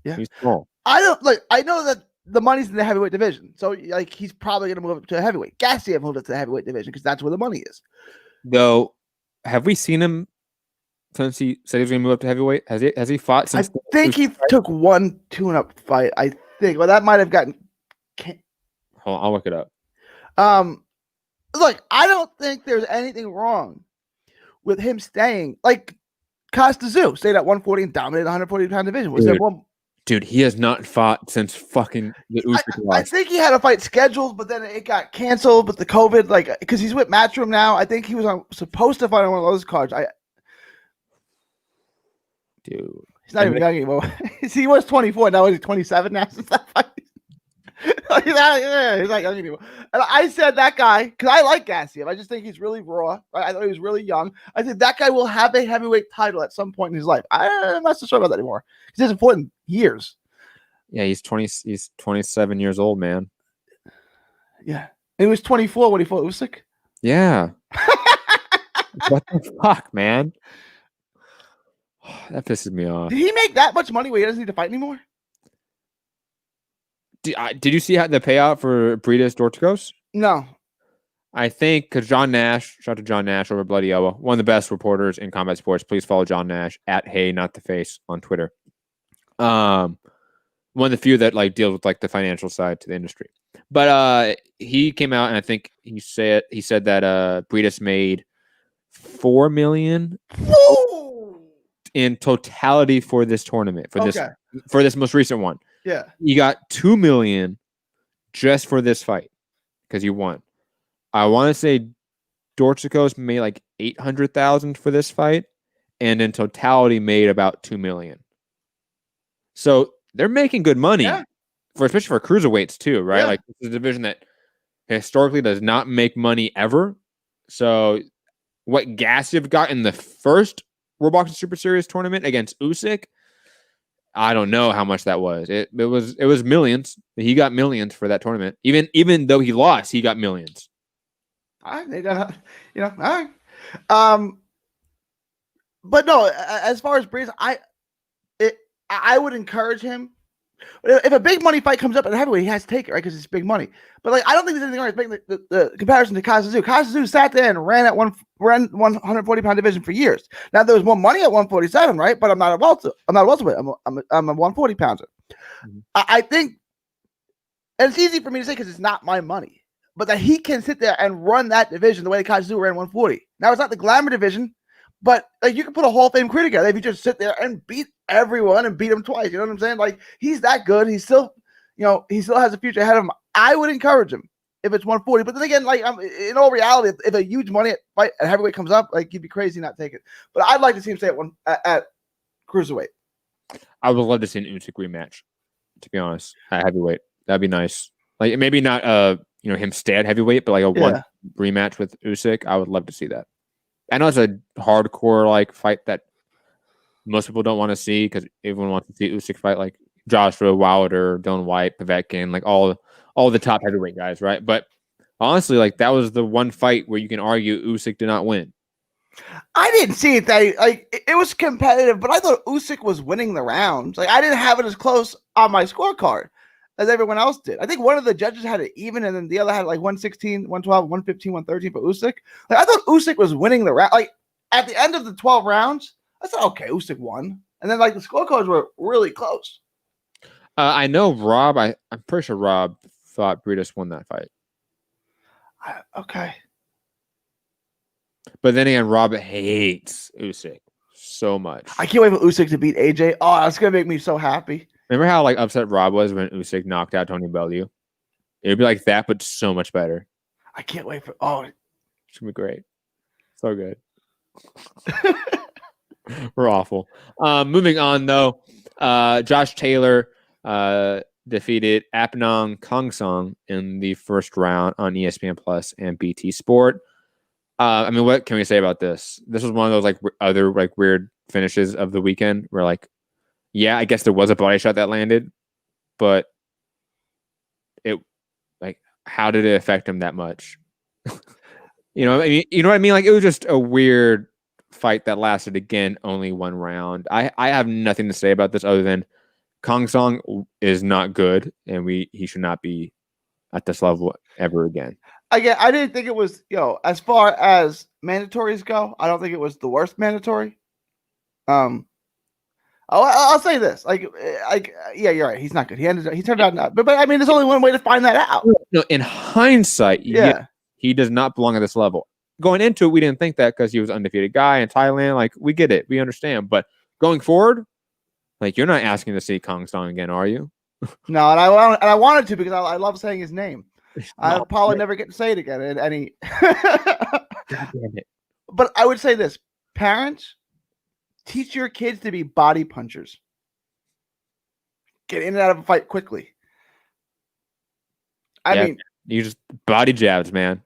S1: He's small.
S2: I know that the money's in the heavyweight division, so like he's probably going to move up to a heavyweight. Gassiev moved up to the heavyweight division because that's where the money is.
S1: Though, have we seen him since he said he was going to move up to heavyweight? Has he fought since?
S2: I think he took one tune-up fight. I think, well, that might have gotten.
S1: Hold on, I'll look it up.
S2: Look, I don't think there's anything wrong with him staying. Like Costa Zoo stayed at 140 and dominated the 140-pound division. Was there one?
S1: Dude, he has not fought since fucking the Usyk loss.
S2: I think he had a fight scheduled, but then it got canceled. But the COVID, like, because he's with Matchroom now. I think he was supposed to fight on one of those cards.
S1: Dude,
S2: he's not even young anymore. He was 24. Now he's 27 now since that fight. He's not young anymore. And I said that guy, because I like Gassiev. I just think he's really raw. I thought he was really young. I think that guy will have a heavyweight title at some point in his life. I'm not so sure about that anymore. He hasn't fought in years.
S1: Yeah, he's 27 years old, man.
S2: Yeah. He was 24 when he fought Usyk.
S1: Yeah. What the fuck, man? That pisses me off.
S2: Did he make that much money where he doesn't need to fight anymore?
S1: Did you see how the payout for Britas Dorticos?
S2: No.
S1: I think because John Nash, shout out to John Nash over Bloody Elbow, one of the best reporters in combat sports. Please follow John Nash at Hey Not the Face on Twitter. One of the few that like deals with like the financial side to the industry. But he came out and I think he said that Britas made $4 million in totality for this tournament for this most recent one.
S2: Yeah,
S1: he got $2 million just for this fight because he won. I want to say Dorticos made like $800,000 for this fight, and in totality made about $2 million. So they're making good money, especially for cruiserweights too, right?
S2: Yeah.
S1: Like this is a division that historically does not make money ever. So what Gassiev got in the first World Boxing Super Series tournament against Usyk, I don't know how much that was. It was millions. He got millions for that tournament. Even though he lost, he got millions.
S2: All right, all right. But no, as far as Breeze, I would encourage him. If a big money fight comes up at heavyweight, he has to take it, right? Because it's big money. But like, I don't think there's anything wrong with making the comparison to Kazazu. Kazazu sat there and ran 140-pound division for years. Now there was more money at 147, right? But I'm not a welter. I'm not a welterweight. I'm a 140 pounder. Mm-hmm. I think, and it's easy for me to say because it's not my money, but that he can sit there and run that division the way Kazazu ran 140. Now it's not the glamour division, but like you can put a Hall of Fame career together if you just sit there and beat everyone and beat him twice. You know what I'm saying? Like he's that good. He's still, he still has a future ahead of him. I would encourage him if it's 140. But then again, like in all reality, if a huge money fight at heavyweight comes up, like you'd be crazy not take it. But I'd like to see him stay at cruiserweight. I
S1: would love to see an Usyk rematch. To be honest, at heavyweight, that'd be nice. Like maybe not him stay at heavyweight, but like one rematch with Usyk. I would love to see that. I know it's a hardcore like fight that most people don't want to see because everyone wants to see Usyk fight like Joshua, Wilder, Dylan White, Povetkin, like all the top heavyweight guys, right? But honestly, like that was the one fight where you can argue Usyk did not win.
S2: I didn't see it that like it was competitive, but I thought Usyk was winning the rounds. Like I didn't have it as close on my scorecard as everyone else did. I think one of the judges had it even, and then the other had like 116, 112, 115, 113 for Usyk. Like I thought Usyk was winning the round. Like at the end of the 12 rounds, I said, okay, Usyk won. And then like the scorecards were really close.
S1: I know Rob, I'm pretty sure Rob thought Britas won that fight.
S2: Okay.
S1: But then again, Rob hates Usyk so much.
S2: I can't wait for Usyk to beat AJ. Oh, that's going to make me so happy.
S1: Remember how like upset Rob was when Usyk knocked out Tony Bellew? It'd be like that, but so much better.
S2: I can't wait for
S1: it's gonna be great. So good. We're awful. Moving on though, Josh Taylor defeated Apnong Kongsong in the first round on ESPN Plus and BT Sport. I mean, what can we say about this? This was one of those like other like weird finishes of the weekend where like, yeah, I guess there was a body shot that landed, but it like, how did it affect him that much? You know what I mean? Like it was just a weird fight that lasted again only one round. I have nothing to say about this other than Kongsong is not good, and he should not be at this level ever again.
S2: Again, I didn't think it was, as far as mandatories go, I don't think it was the worst mandatory. I'll say this, yeah, you're right. He's not good. He turned out not, but I mean, there's only one way to find that out.
S1: No, in hindsight, yeah, he does not belong at this level. Going into it, we didn't think that because he was an undefeated guy in Thailand. Like we get it, we understand. But going forward, Like, you're not asking to see Kong Song again, are you?
S2: No, and I wanted to because I love saying his name. I'll probably never get to say it again in any.
S1: God damn it.
S2: But I would say this: parents, teach your kids to be body punchers. Get in and out of a fight quickly. I mean,
S1: you just body jabs, man.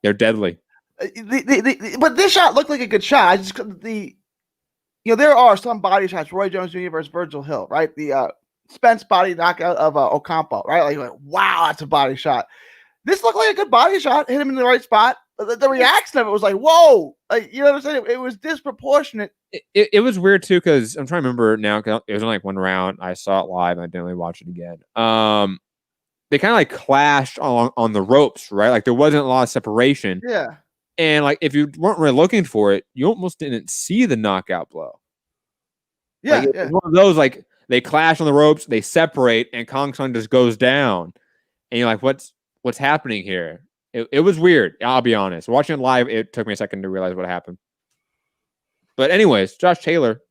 S1: They're deadly.
S2: But this shot looked like a good shot. I just there are some body shots. Roy Jones Jr. versus Virgil Hill, right? The Spence body knockout of Ocampo, right? Like, wow, that's a body shot. This looked like a good body shot. Hit him in the right spot. The reaction of it was like, whoa. Like, you know what I'm saying? It was disproportionate.
S1: It was weird, too, because I'm trying to remember now. Cause it was only like one round. I saw it live, and I didn't really watch it again. They kind of like clashed on the ropes, right? Like, there wasn't a lot of separation.
S2: Yeah.
S1: And, like, if you weren't really looking for it, you almost didn't see the knockout blow.
S2: Yeah,
S1: like, it's one of those, like, they clash on the ropes, they separate, and Kong Sung just goes down. And you're like, what's happening here? It was weird, I'll be honest. Watching it live, it took me a second to realize what happened. But anyways, Josh Taylor,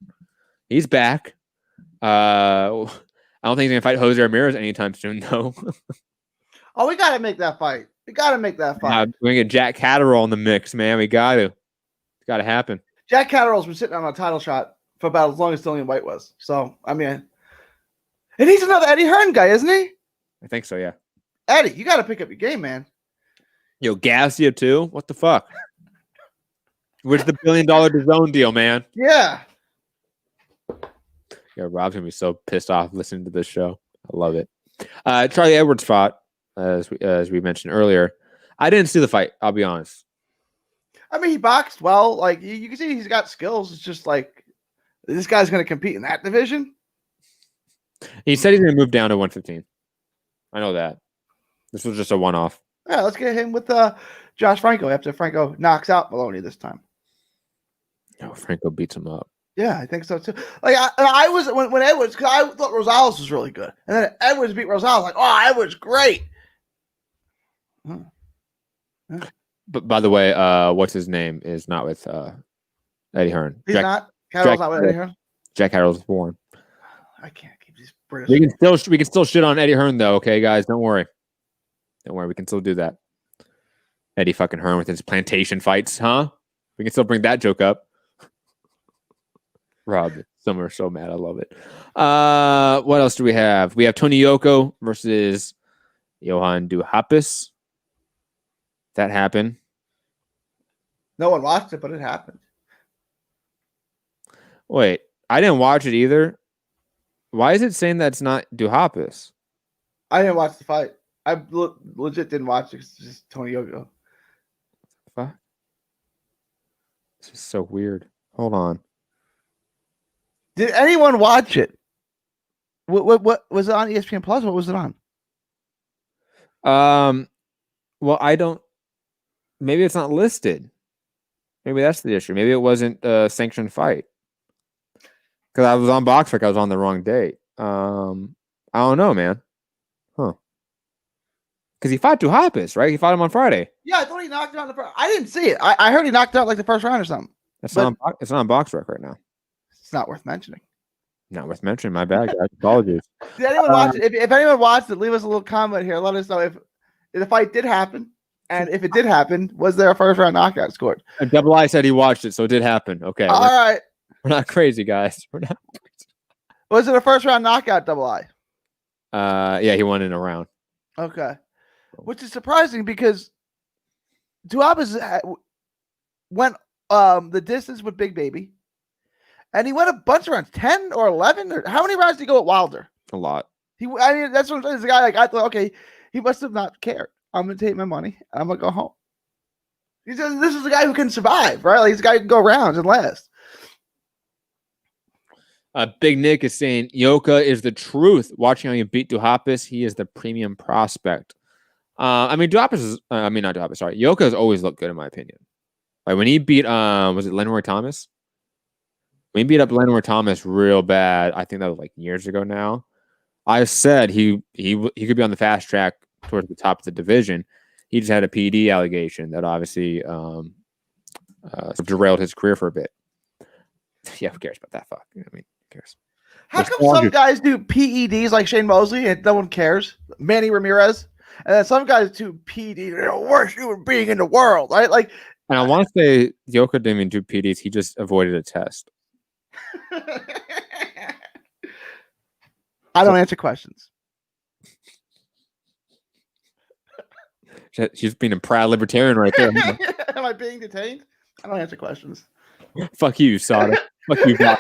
S1: he's back. I don't think he's going to fight Jose Ramirez anytime soon, though.
S2: Oh, we got to make that fight. We got to make that fight.
S1: We're going to get Jack Catterall in the mix, man. We got to. It's got to happen.
S2: Jack Catterall's been sitting on a title shot for about as long as Dillian White was. So, I mean, and he's another Eddie Hearn guy, isn't he?
S1: I think so, yeah.
S2: Eddie, you got to pick up your game, man.
S1: Yo, Garcia too? What the fuck? Where's the $1 billion DAZN deal, man?
S2: Yeah.
S1: Yeah, Rob's going to be so pissed off listening to this show. I love it. Charlie Edwards fought, as we mentioned earlier. I didn't see the fight, I'll be honest.
S2: I mean, he boxed well. Like, you can see he's got skills. It's just like, this guy's going to compete in that division?
S1: He said he's going to move down to 115. I know that. This was just a one-off.
S2: Yeah, let's get him with Josh Franco after Franco knocks out Maloney this time.
S1: Oh, Franco beats him up.
S2: Yeah, I think so too. Like I was when Edwards, because I thought Rosales was really good, and then Edwards beat Rosales. Like, oh, Edwards great.
S1: Yeah. But by the way, what's his name is not with Eddie Hearn.
S2: He's not. Catterall's not with Eddie Hearn.
S1: Jack Catterall's born.
S2: I can't keep these British.
S1: We can still shit on Eddie Hearn though. Okay, guys, don't worry. Don't worry, we can still do that. Eddie fucking Hearn with his plantation fights, huh? We can still bring that joke up. Rob, some are so mad. I love it. What else do we have? We have Tony Yoko versus Johan Duhapis. That happened.
S2: No one watched it, but it happened.
S1: Wait, I didn't watch it either. Why is it saying that's not Duhapis?
S2: I didn't watch the fight. I legit didn't watch it. It's just Tony Yoko.
S1: Fuck. This is so weird. Hold on.
S2: Did anyone watch it? What was it on ESPN Plus? What was it on?
S1: Well, I don't. Maybe it's not listed. Maybe that's the issue. Maybe it wasn't a sanctioned fight. Because I was on BoxRec, I was on the wrong date. I don't know, man. Huh. Because he fought Duhapis, right? He fought him on Friday.
S2: Yeah, I thought he knocked out the first. I didn't see it. I heard he knocked out like the first round or something.
S1: It's not on BoxRec right now.
S2: It's not worth mentioning.
S1: Not worth mentioning. My bad, guys. Apologies.
S2: Did anyone watch it? If anyone watched it, leave us a little comment here. Let us know if the fight did happen. And if it did happen, was there a first round knockout scored?
S1: And Double I said he watched it, so it did happen. Okay.
S2: All right.
S1: We're not crazy, guys. We're not crazy.
S2: Was it a first round knockout, Double I?
S1: Yeah, he won in a round.
S2: Okay. Which is surprising because Duhapis went the distance with Big Baby. And he went a bunch of rounds, 10 or 11. Or how many rounds did he go at Wilder?
S1: A lot.
S2: I mean, that's what I'm saying. The guy, like, I thought, okay, he must have not cared. I'm going to take my money. I'm going to go home. He says, this is a guy who can survive, right? Like, he's a guy who can go rounds and last.
S1: Big Nick is saying, Yoka is the truth. Watching how you beat Duhapis, he is the premium prospect. I mean, Duhapis is, not Duhapis, sorry. Yoka has always looked good, in my opinion. Like, when he beat, was it Lenroy Thomas? When he beat up Lenroy Thomas real bad, I think that was like years ago now. I said he could be on the fast track towards the top of the division. He just had a PD allegation that obviously derailed his career for a bit. Yeah, who cares about that? Fuck. I mean, who cares?
S2: How come some guys do PEDs like Shane Mosley and no one cares? Manny Ramirez. And then some guys do PEDs. They're the worst human being in the world, right? Like,
S1: and I want to say Yoka didn't even do PEDs. He just avoided a test.
S2: I don't answer questions.
S1: She's being a proud libertarian right there.
S2: Am I being detained? I don't answer questions.
S1: Fuck you, Sada. Fuck you, God.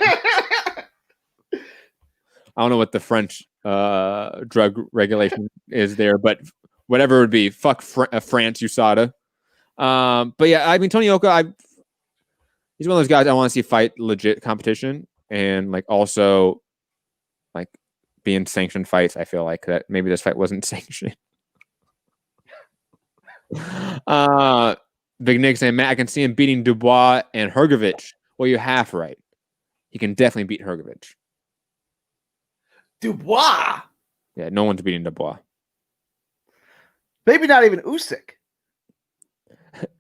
S1: I don't know what the French drug regulation is there, but whatever it would be, fuck France, USADA. But yeah, I mean, Tony Yoka, he's one of those guys I want to see fight legit competition and like also like be in sanctioned fights. I feel like that maybe this fight wasn't sanctioned. Big Nick saying, Matt, I can see him beating Dubois and Hrgovic. Well, you're half right. He can definitely beat Hrgovic.
S2: Dubois?
S1: Yeah, no one's beating Dubois.
S2: Maybe not even Usyk.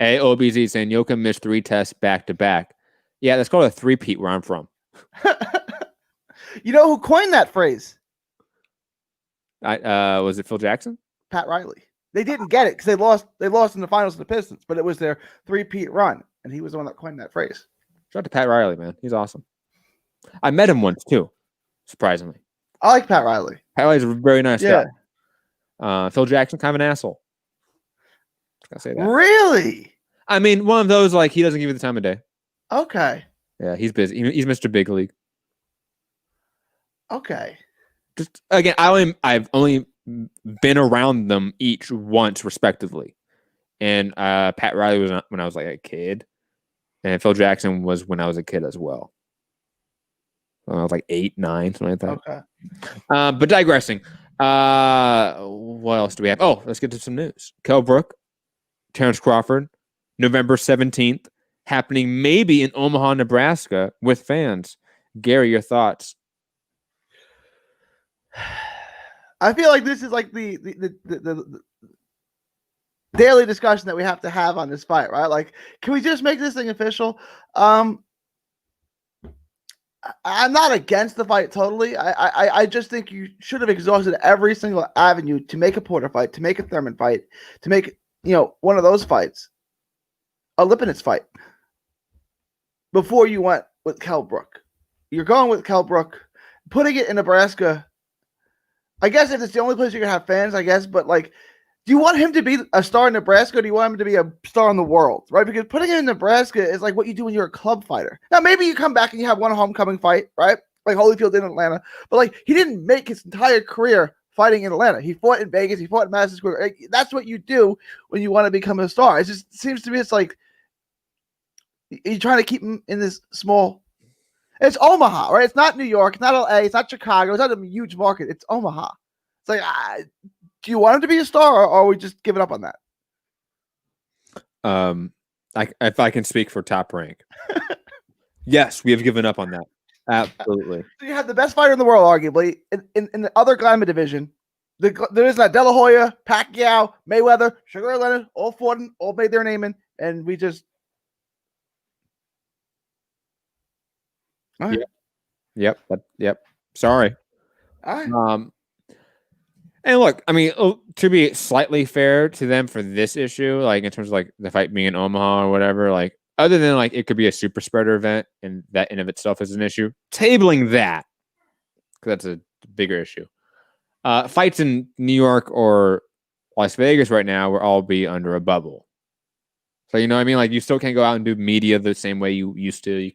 S1: AOBZ saying Yoka missed 3 tests back to back. Yeah, that's called a three-peat where I'm from.
S2: You know who coined that phrase?
S1: Was it Phil Jackson?
S2: Pat Riley. They didn't get it because they lost in the finals of the Pistons, but it was their three-peat run, and he was the one that coined that phrase.
S1: Shout out to Pat Riley, man. He's awesome. I met him once too, surprisingly.
S2: I like Pat Riley.
S1: Pat Riley's a very nice guy. Phil Jackson, kind of an asshole. Just gotta say that.
S2: Really?
S1: I mean, one of those like he doesn't give you the time of day.
S2: Okay.
S1: Yeah, he's busy. He's Mr. Big League.
S2: Okay.
S1: Just again, I've only been around them each once, respectively. And Pat Riley was when I was like a kid, and Phil Jackson was when I was a kid as well. When I was like 8, 9, something like that.
S2: Okay.
S1: But digressing. What else do we have? Oh, let's get to some news. Kell Brook, Terrence Crawford, November 17th, happening maybe in Omaha, Nebraska with fans. Gary, your thoughts?
S2: I feel like this is like the daily discussion that we have to have on this fight, right? Like, can we just make this thing official? I'm not against the fight totally. I just think you should have exhausted every single avenue to make a Porter fight, to make a Thurman fight, to make one of those fights, a Lipinets fight, before you went with Kell Brook. You're going with Kell Brook, putting it in Nebraska. I guess if it's the only place you're gonna have fans, I guess, but like, do you want him to be a star in Nebraska, or do you want him to be a star in the world, right? Because putting him in Nebraska is like what you do when you're a club fighter. Now, maybe you come back and you have one homecoming fight, right? Like Holyfield in Atlanta, but like he didn't make his entire career fighting in Atlanta. He fought in Vegas, he fought in Madison Square. Like, that's what you do when you want to become a star. It just seems to me it's like you're trying to keep him in this small. It's Omaha, right? It's not New York, it's not LA, it's not Chicago, it's not a huge market. It's Omaha. It's like, do you want him to be a star, or are we just giving up on that?
S1: If I can speak for Top Rank, yes, we have given up on that. Absolutely.
S2: So you have the best fighter in the world, arguably, in the other climate division. There is that De La Hoya, Pacquiao, Mayweather, Sugar Ray Leonard, all fought, all made their name in, and we just. All right.
S1: Yep. Sorry.
S2: All right.
S1: And look, I mean, to be slightly fair to them for this issue, like in terms of like the fight being in Omaha or whatever, like other than like it could be a super spreader event and that in of itself is an issue, tabling that, because that's a bigger issue. Fights in New York or Las Vegas right now will all be under a bubble. So, you know what I mean? Like you still can't go out and do media the same way you used to.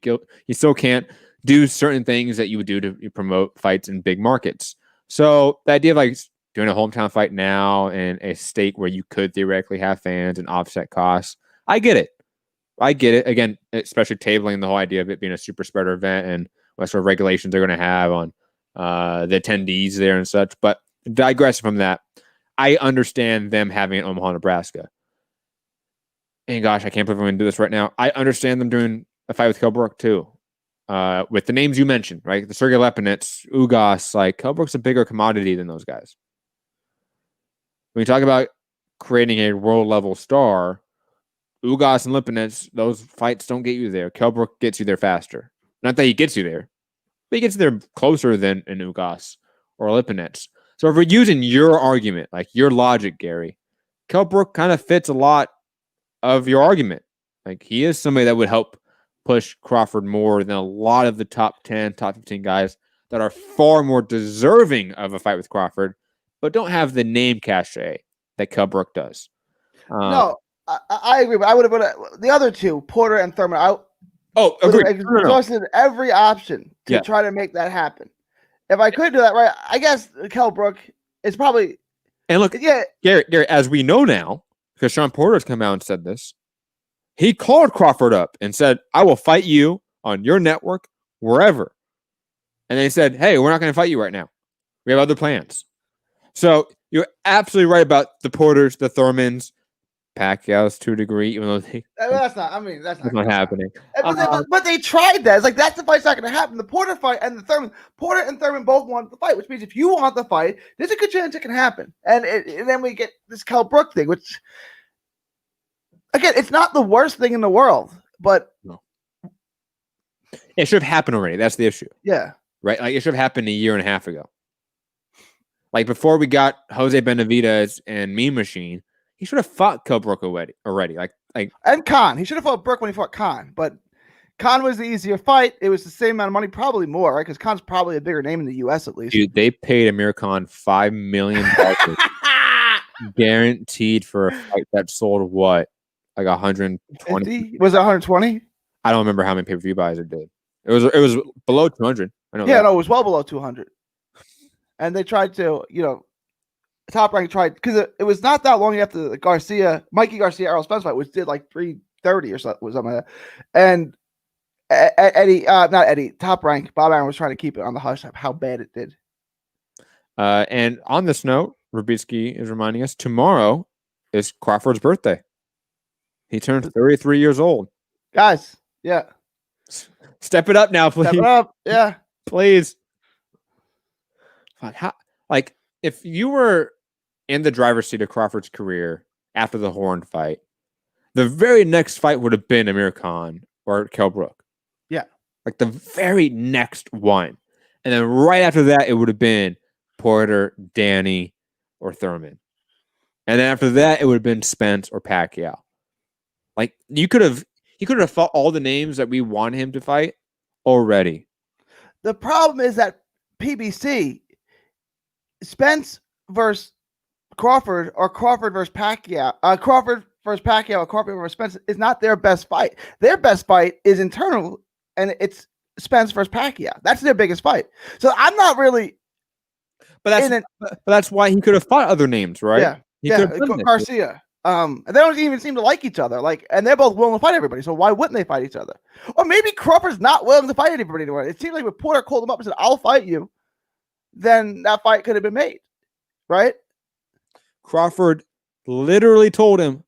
S1: You still can't do certain things that you would do to promote fights in big markets. So the idea of like doing a hometown fight now in a state where you could theoretically have fans and offset costs, I get it. Again, especially tabling the whole idea of it being a super spreader event and what sort of regulations they're going to have on the attendees there and such. But digressing from that, I understand them having it in Omaha, Nebraska. And gosh, I can't believe I'm going to do this right now. I understand them doing a fight with Kell Brook too. With the names you mentioned, right? The Sergey Lepinets, Ugas, like Kell Brook's a bigger commodity than those guys. When you talk about creating a world level star, Ugas and Lipinets, those fights don't get you there. Kell Brook gets you there faster. Not that he gets you there. but he gets there closer than an Ugas or Lipinets. So if we're using your argument, like your logic, Gary, Kell Brook kind of fits a lot of your argument. Like he is somebody that would help push Crawford more than a lot of the top 10, top 15 guys that are far more deserving of a fight with Crawford, but don't have the name cachet that Kell Brook does.
S2: No, I agree, but I would have put the other two, Porter and Thurman.
S1: Agreed.
S2: Exhausted every option to try to make that happen. If I could do that, right, I guess Kell Brook is probably.
S1: And look, Gary, as we know now, because Sean Porter's come out and said this, he called Crawford up and said, "I will fight you on your network wherever." And they said, "Hey, we're not going to fight you right now. We have other plans." So you're absolutely right about the Porters, the Thurmans, Pacquiao's to a degree, even though
S2: that's not
S1: happening.
S2: But they tried that. It's like that's the fight's not going to happen. The Porter fight and the Thurman, Porter and Thurman both want the fight, which means if you want the fight, there's a good chance it can happen. And then we get this Kell Brook thing, which again, it's not the worst thing in the world, but
S1: it should have happened already. That's the issue.
S2: Yeah,
S1: right. Like it should have happened a year and a half ago. Like before we got Jose Benavidez and Mean Machine. He should have fought Kell Brook already.
S2: And Khan. He should have fought Brook when he fought Khan. But Khan was the easier fight. It was the same amount of money, probably more, right? Because Khan's probably a bigger name in the U.S. at least.
S1: Dude, they paid Amir Khan $5 million guaranteed for a fight that sold what? Like 120?
S2: Was it 120?
S1: I don't remember how many pay-per-view buys it did. It was below 200. I know.
S2: Yeah, no, it was well below 200. And they tried to, Top Rank tried because it was not that long after the Mikey Garcia Errol Spence fight, which did like 330 or something like that. And not Eddie, Top Rank, Bob Arum was trying to keep it on the hush of how bad it did.
S1: And on this note, Rubitsky is reminding us tomorrow is Crawford's birthday. He turned 33 years old.
S2: Guys, yeah.
S1: Step it up now, please.
S2: Step it up, yeah.
S1: Please. If you were in the driver's seat of Crawford's career after the Horn fight, the very next fight would have been Amir Khan or Kell Brook.
S2: Yeah.
S1: Like the very next one. And then right after that, it would have been Porter, Danny, or Thurman. And then after that, it would have been Spence or Pacquiao. Like he could have fought all the names that we want him to fight already.
S2: The problem is that PBC, Spence versus Crawford or Crawford versus Pacquiao, Crawford versus Pacquiao or Crawford versus Spence is not their best fight. Their best fight is internal, and it's Spence versus Pacquiao. That's their biggest fight. So I'm not really.
S1: But that's why he could have fought other names, right?
S2: Yeah, Garcia. And they don't even seem to like each other. And they're both willing to fight everybody. So why wouldn't they fight each other? Or maybe Crawford's not willing to fight anybody anymore. It seems like when Porter called him up and said, "I'll fight you," then that fight could have been made, right?
S1: Crawford literally told him,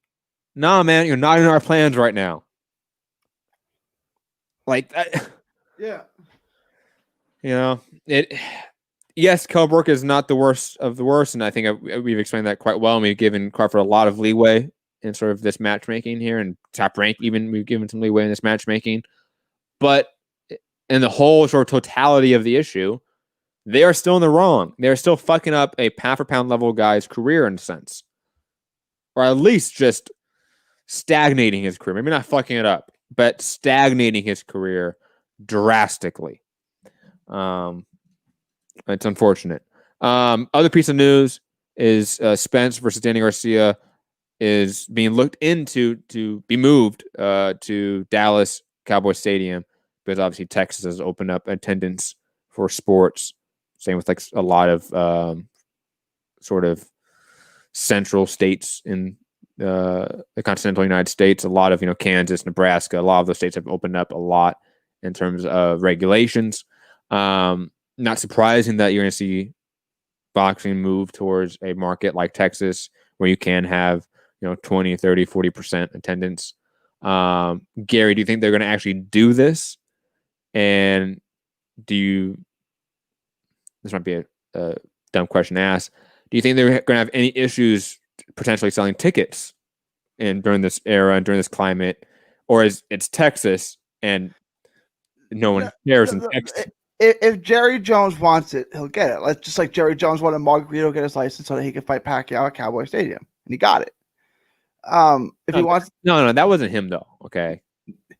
S1: "Nah, man, you're not in our plans right now." Like that.
S2: Yeah.
S1: Yes, Kell Brook is not the worst of the worst, and I think we've explained that quite well. And we've given Crawford a lot of leeway in sort of this matchmaking here, and Top Rank even we've given some leeway in this matchmaking. But in the whole sort of totality of the issue, they are still in the wrong. They're still fucking up a pound-for-pound level guy's career in a sense. Or at least just stagnating his career. Maybe not fucking it up, but stagnating his career drastically. It's unfortunate. Other piece of news is Spence versus Danny Garcia is being looked into to be moved to Dallas Cowboy Stadium because obviously Texas has opened up attendance for sports. Same with like a lot of sort of central states in the continental United States. A lot of Kansas, Nebraska. A lot of those states have opened up a lot in terms of regulations. Not surprising that you're going to see boxing move towards a market like Texas where you can have 20, 30, 40% attendance. Gary, do you think they're going to actually do this? And this might be a dumb question to ask. Do you think they're going to have any issues potentially selling tickets during this era and during this climate? Or is it's Texas and no one cares in Texas?
S2: if Jerry Jones wants it, he'll get it. Let's just like Jerry Jones wanted Margarito get his license so that he could fight Pacquiao at Cowboy Stadium, and he got it. If he wants,
S1: no, that wasn't him though. Okay,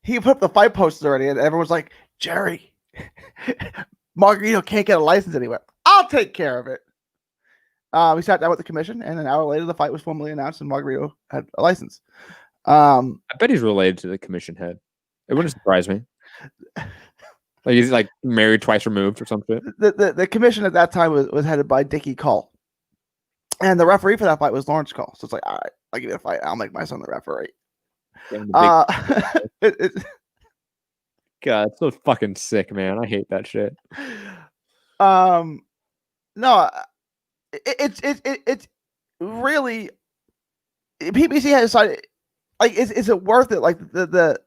S2: he put up the fight posters already, and everyone's like, Jerry, Margarito can't get a license anywhere. I'll take care of it. We sat down with the commission, and an hour later, the fight was formally announced, and Margarito had a license.
S1: I bet he's related to the commission head. It wouldn't surprise me. Like he's like married twice removed or something.
S2: The commission at that time was headed by Dickie Cole, and the referee for that fight was Lawrence Cole. So it's like, all right, I'll give you the fight. I'll make my son the referee.
S1: God, it's so fucking sick, man. I hate that shit.
S2: No, it's really PBC has decided. Like, is it worth it? Like the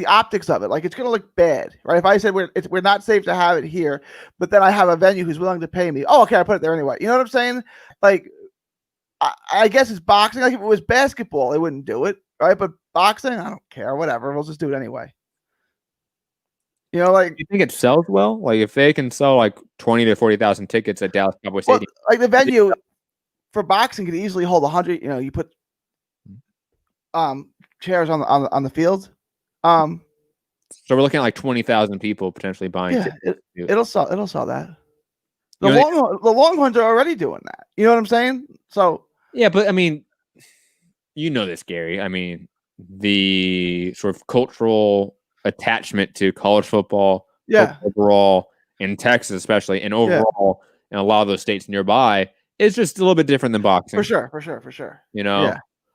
S2: optics of it, like it's gonna look bad, right? If I said we're not safe to have it here, but then I have a venue who's willing to pay me. Oh, okay, I put it there anyway. You know what I'm saying? Like, I guess it's boxing. Like if it was basketball, they wouldn't do it, right? But boxing, I don't care. Whatever, we'll just do it anyway. You know, like
S1: you think it sells well? Like if they can sell like 20 to 40,000 tickets at Dallas Cowboy Stadium,
S2: like the venue for boxing could easily hold 100. You know, you put chairs on the field.
S1: So we're looking at like 20,000 people potentially buying.
S2: Yeah, it'll sell that. The Longhorns are already doing that. You know what I'm saying? So
S1: yeah, but I mean, you know this, Gary. I mean, the sort of cultural attachment to college football, overall in Texas, especially, and overall in a lot of those states nearby, is just a little bit different than boxing.
S2: For sure.
S1: You know,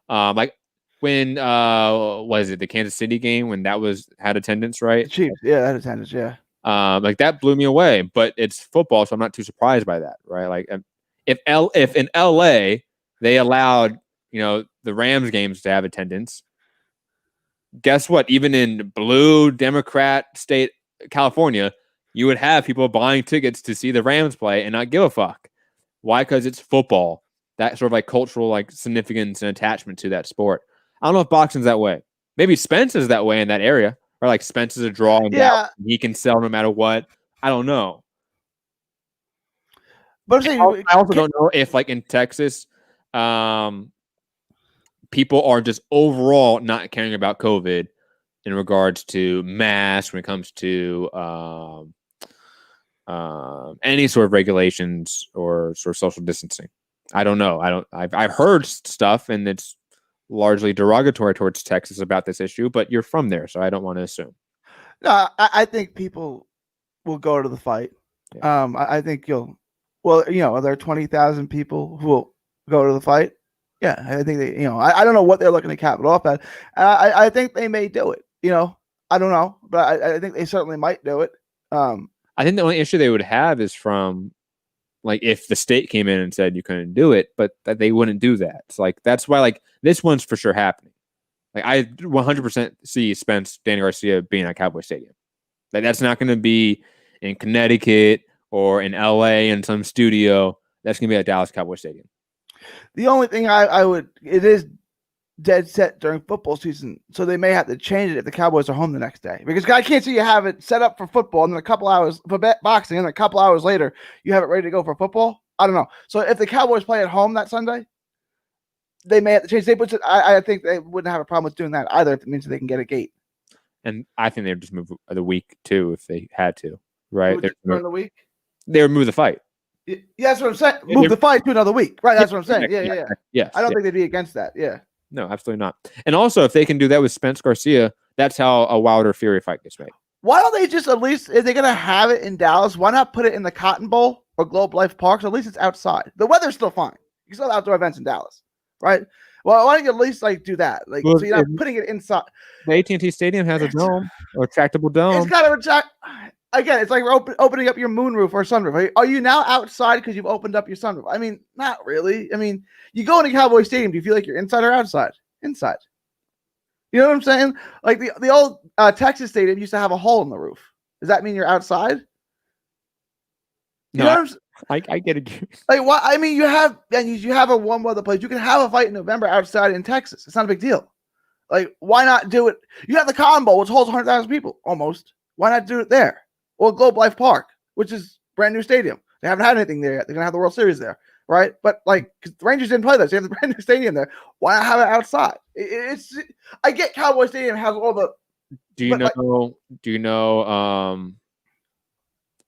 S1: like. When was it the Kansas City game when that had attendance, right?
S2: The Chiefs, had attendance,
S1: like that blew me away. But it's football, so I'm not too surprised by that, right? Like if in LA they allowed the Rams games to have attendance, guess what? Even in blue Democrat state California, you would have people buying tickets to see the Rams play and not give a fuck. Why? Because it's football. That sort of like cultural like significance and attachment to that sport. I don't know if boxing's that way. Maybe Spence is that way in that area, or like Spence is a draw and he can sell no matter what. I don't know. But I also don't know if like in Texas, people are just overall not caring about COVID in regards to masks when it comes to any sort of regulations or sort of social distancing. I don't know. I've heard stuff and it's largely derogatory towards Texas about this issue, but you're from there, so I don't want to assume.
S2: No, I think people will go to the fight. Yeah. I think are there 20,000 people who will go to the fight? Yeah, I think they, I don't know what they're looking to cap it off at. I think they may do it. I don't know, but I think they certainly might do it.
S1: I think the only issue they would have is from like if the state came in and said you couldn't do it, but that they wouldn't do that. It's like that's why like this one's for sure happening. Like I 100% see Danny Garcia being at Cowboy Stadium. Like that's not going to be in Connecticut or in LA in some studio. That's going to be at Dallas Cowboy Stadium.
S2: The only thing it is dead set during football season, so they may have to change it if the Cowboys are home the next day. Because I can't see you have it set up for football and then a couple hours for boxing, and then a couple hours later you have it ready to go for football. I don't know. So if the Cowboys play at home that Sunday, they may have to change. I think they wouldn't have a problem with doing that either if it means they can get a gate.
S1: And I think they'd just move the week too if they had to. Right?
S2: During the week,
S1: they would move the fight.
S2: Yeah, that's what I'm saying. Move the fight to another week. Right? That's what I'm saying. Yeah.
S1: Yes.
S2: I don't think they'd be against that. Yeah.
S1: No, absolutely not. And also, if they can do that with Spence Garcia, that's how a Wilder Fury fight gets made.
S2: Why don't they just at least, if they're going to have it in Dallas, why not put it in the Cotton Bowl or Globe Life Park? So at least it's outside. The weather's still fine. You can still have outdoor events in Dallas, right? Well, why don't you at least like do that? Like, so you're not putting it inside.
S1: The AT&T Stadium has a dome or retractable dome.
S2: It's got a retract. Again, it's like opening up your moonroof or sunroof. Are you now outside because you've opened up your sunroof? I mean, not really. I mean, you go into Cowboy Stadium, do you feel like you're inside or outside? Inside. You know what I'm saying? Like the old Texas Stadium used to have a hole in the roof. Does that mean you're outside? You know what I'm saying?
S1: I get it.
S2: Like what? I mean, you have a warm weather place. You can have a fight in November outside in Texas. It's not a big deal. Like, why not do it? You have the Cotton Bowl, which holds 100,000 people almost. Why not do it there? Or Globe Life Park. which is brand new stadium. They haven't had anything there yet. They're gonna have the World Series there, right? But like, cause the Rangers didn't play there, so they have the brand new stadium there. Why not have it outside? I get Cowboy Stadium has all the.
S1: Do you know?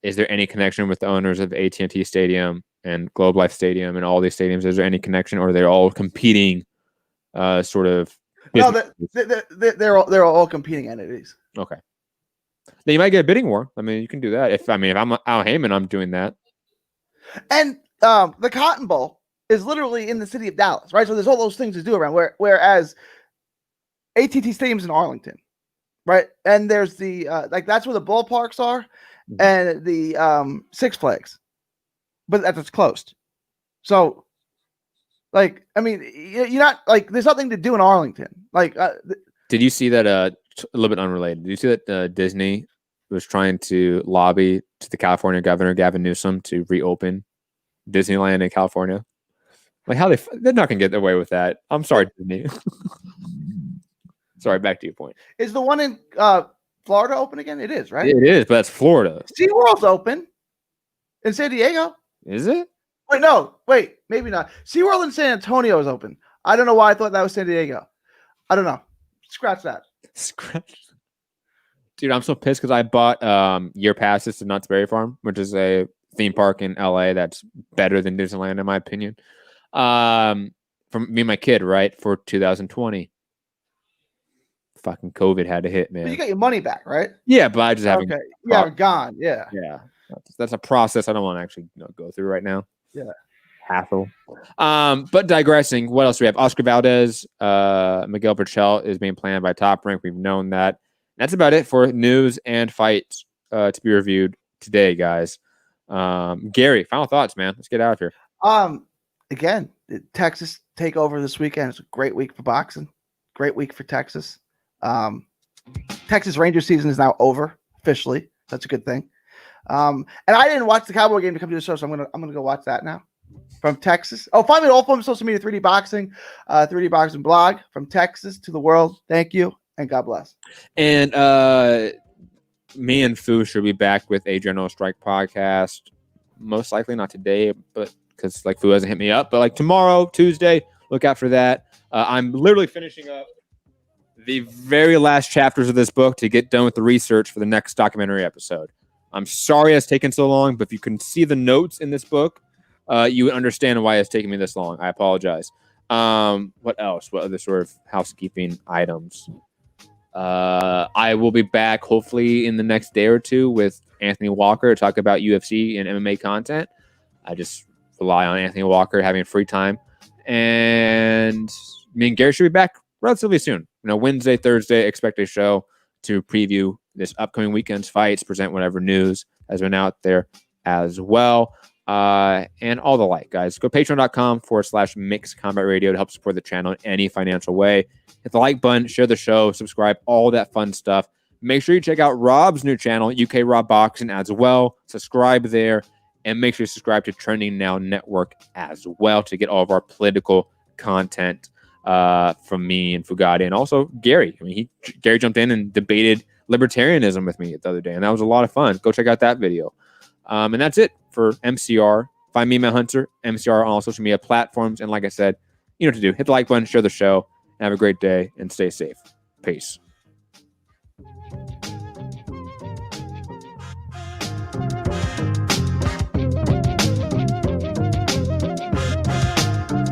S1: Is there any connection with the owners of AT&T Stadium and Globe Life Stadium and all these stadiums? Is there any connection, or are they all competing? Sort of.
S2: No, they're all competing entities.
S1: Okay. Then you might get a bidding war. I mean, you can do that. If I'm Al Heyman, I'm doing that.
S2: And the Cotton Bowl is literally in the city of Dallas, right? So there's all those things to do around. Whereas AT&T Stadium's in Arlington, right? And there's the like that's where the ballparks are, and the Six Flags, but that's closed. So, like, I mean, you're not like there's nothing to do in Arlington. Like,
S1: did you see that? A little bit unrelated. Did you see that Disney was trying to lobby to the California governor Gavin Newsom to reopen Disneyland in California? Like, how they're not gonna get away with that. I'm sorry, Disney. Sorry, back to your point.
S2: Is the one in Florida open again? It is, right?
S1: It is, but that's Florida.
S2: SeaWorld's open in San Diego.
S1: Is it?
S2: Wait, maybe not. SeaWorld in San Antonio is open. I don't know why I thought that was San Diego. I don't know. Scratch that.
S1: Dude, I'm so pissed because I bought year passes to Knott's Berry Farm, which is a theme park in LA that's better than Disneyland in my opinion. From me and my kid, right, for 2020. Fucking COVID had to hit, man.
S2: But you got your money back, right?
S1: Yeah, but I just haven't.
S2: Okay, you haven't gone. Yeah.
S1: That's a process I don't want to actually go through right now.
S2: Yeah.
S1: Hassle. But digressing, what else do we have? Oscar Valdez, Miguel Berchelt is being planned by Top Rank. We've known that. That's about it for news and fights to be reviewed today, guys. Gary, final thoughts, man. Let's get out of here.
S2: Again, the Texas takeover this weekend. It's a great week for boxing. Great week for Texas. Texas Ranger season is now over officially. That's a good thing. And I didn't watch the Cowboy game to come to the show, so I'm gonna go watch that now. From Texas. Oh, find me on all forms of social media, 3D Boxing, 3D Boxing blog. From Texas to the world. Thank you, and God bless.
S1: And me and Foo should be back with a General Strike podcast. Most likely not today, but because like Foo hasn't hit me up. But like tomorrow, Tuesday, look out for that. I'm literally finishing up the very last chapters of this book to get done with the research for the next documentary episode. I'm sorry it's taken so long, but if you can see the notes in this book, you would understand why it's taking me this long. I apologize. What else? What other sort of housekeeping items? I will be back hopefully in the next day or two with Anthony Walker to talk about UFC and MMA content. I just rely on Anthony Walker having free time. And me and Gary should be back relatively soon. Wednesday, Thursday, expect a show to preview this upcoming weekend's fights, present whatever news has been out there as well. And all the like, guys. Go patreon.com/Mixed Combat Radio to help support the channel in any financial way. Hit the like button, share the show, subscribe, all that fun stuff. Make sure you check out Rob's new channel, UK Rob Boxing, as well. Subscribe there, and make sure you subscribe to Trending Now Network as well to get all of our political content from me and Foogatti, and also Gary. Gary jumped in and debated libertarianism with me the other day, and that was a lot of fun. Go check out that video. And that's it for MCR. Find me, Matt Hunter, MCR on all social media platforms. And like I said, you know what to do. Hit the like button, share the show, and have a great day, and stay safe. Peace.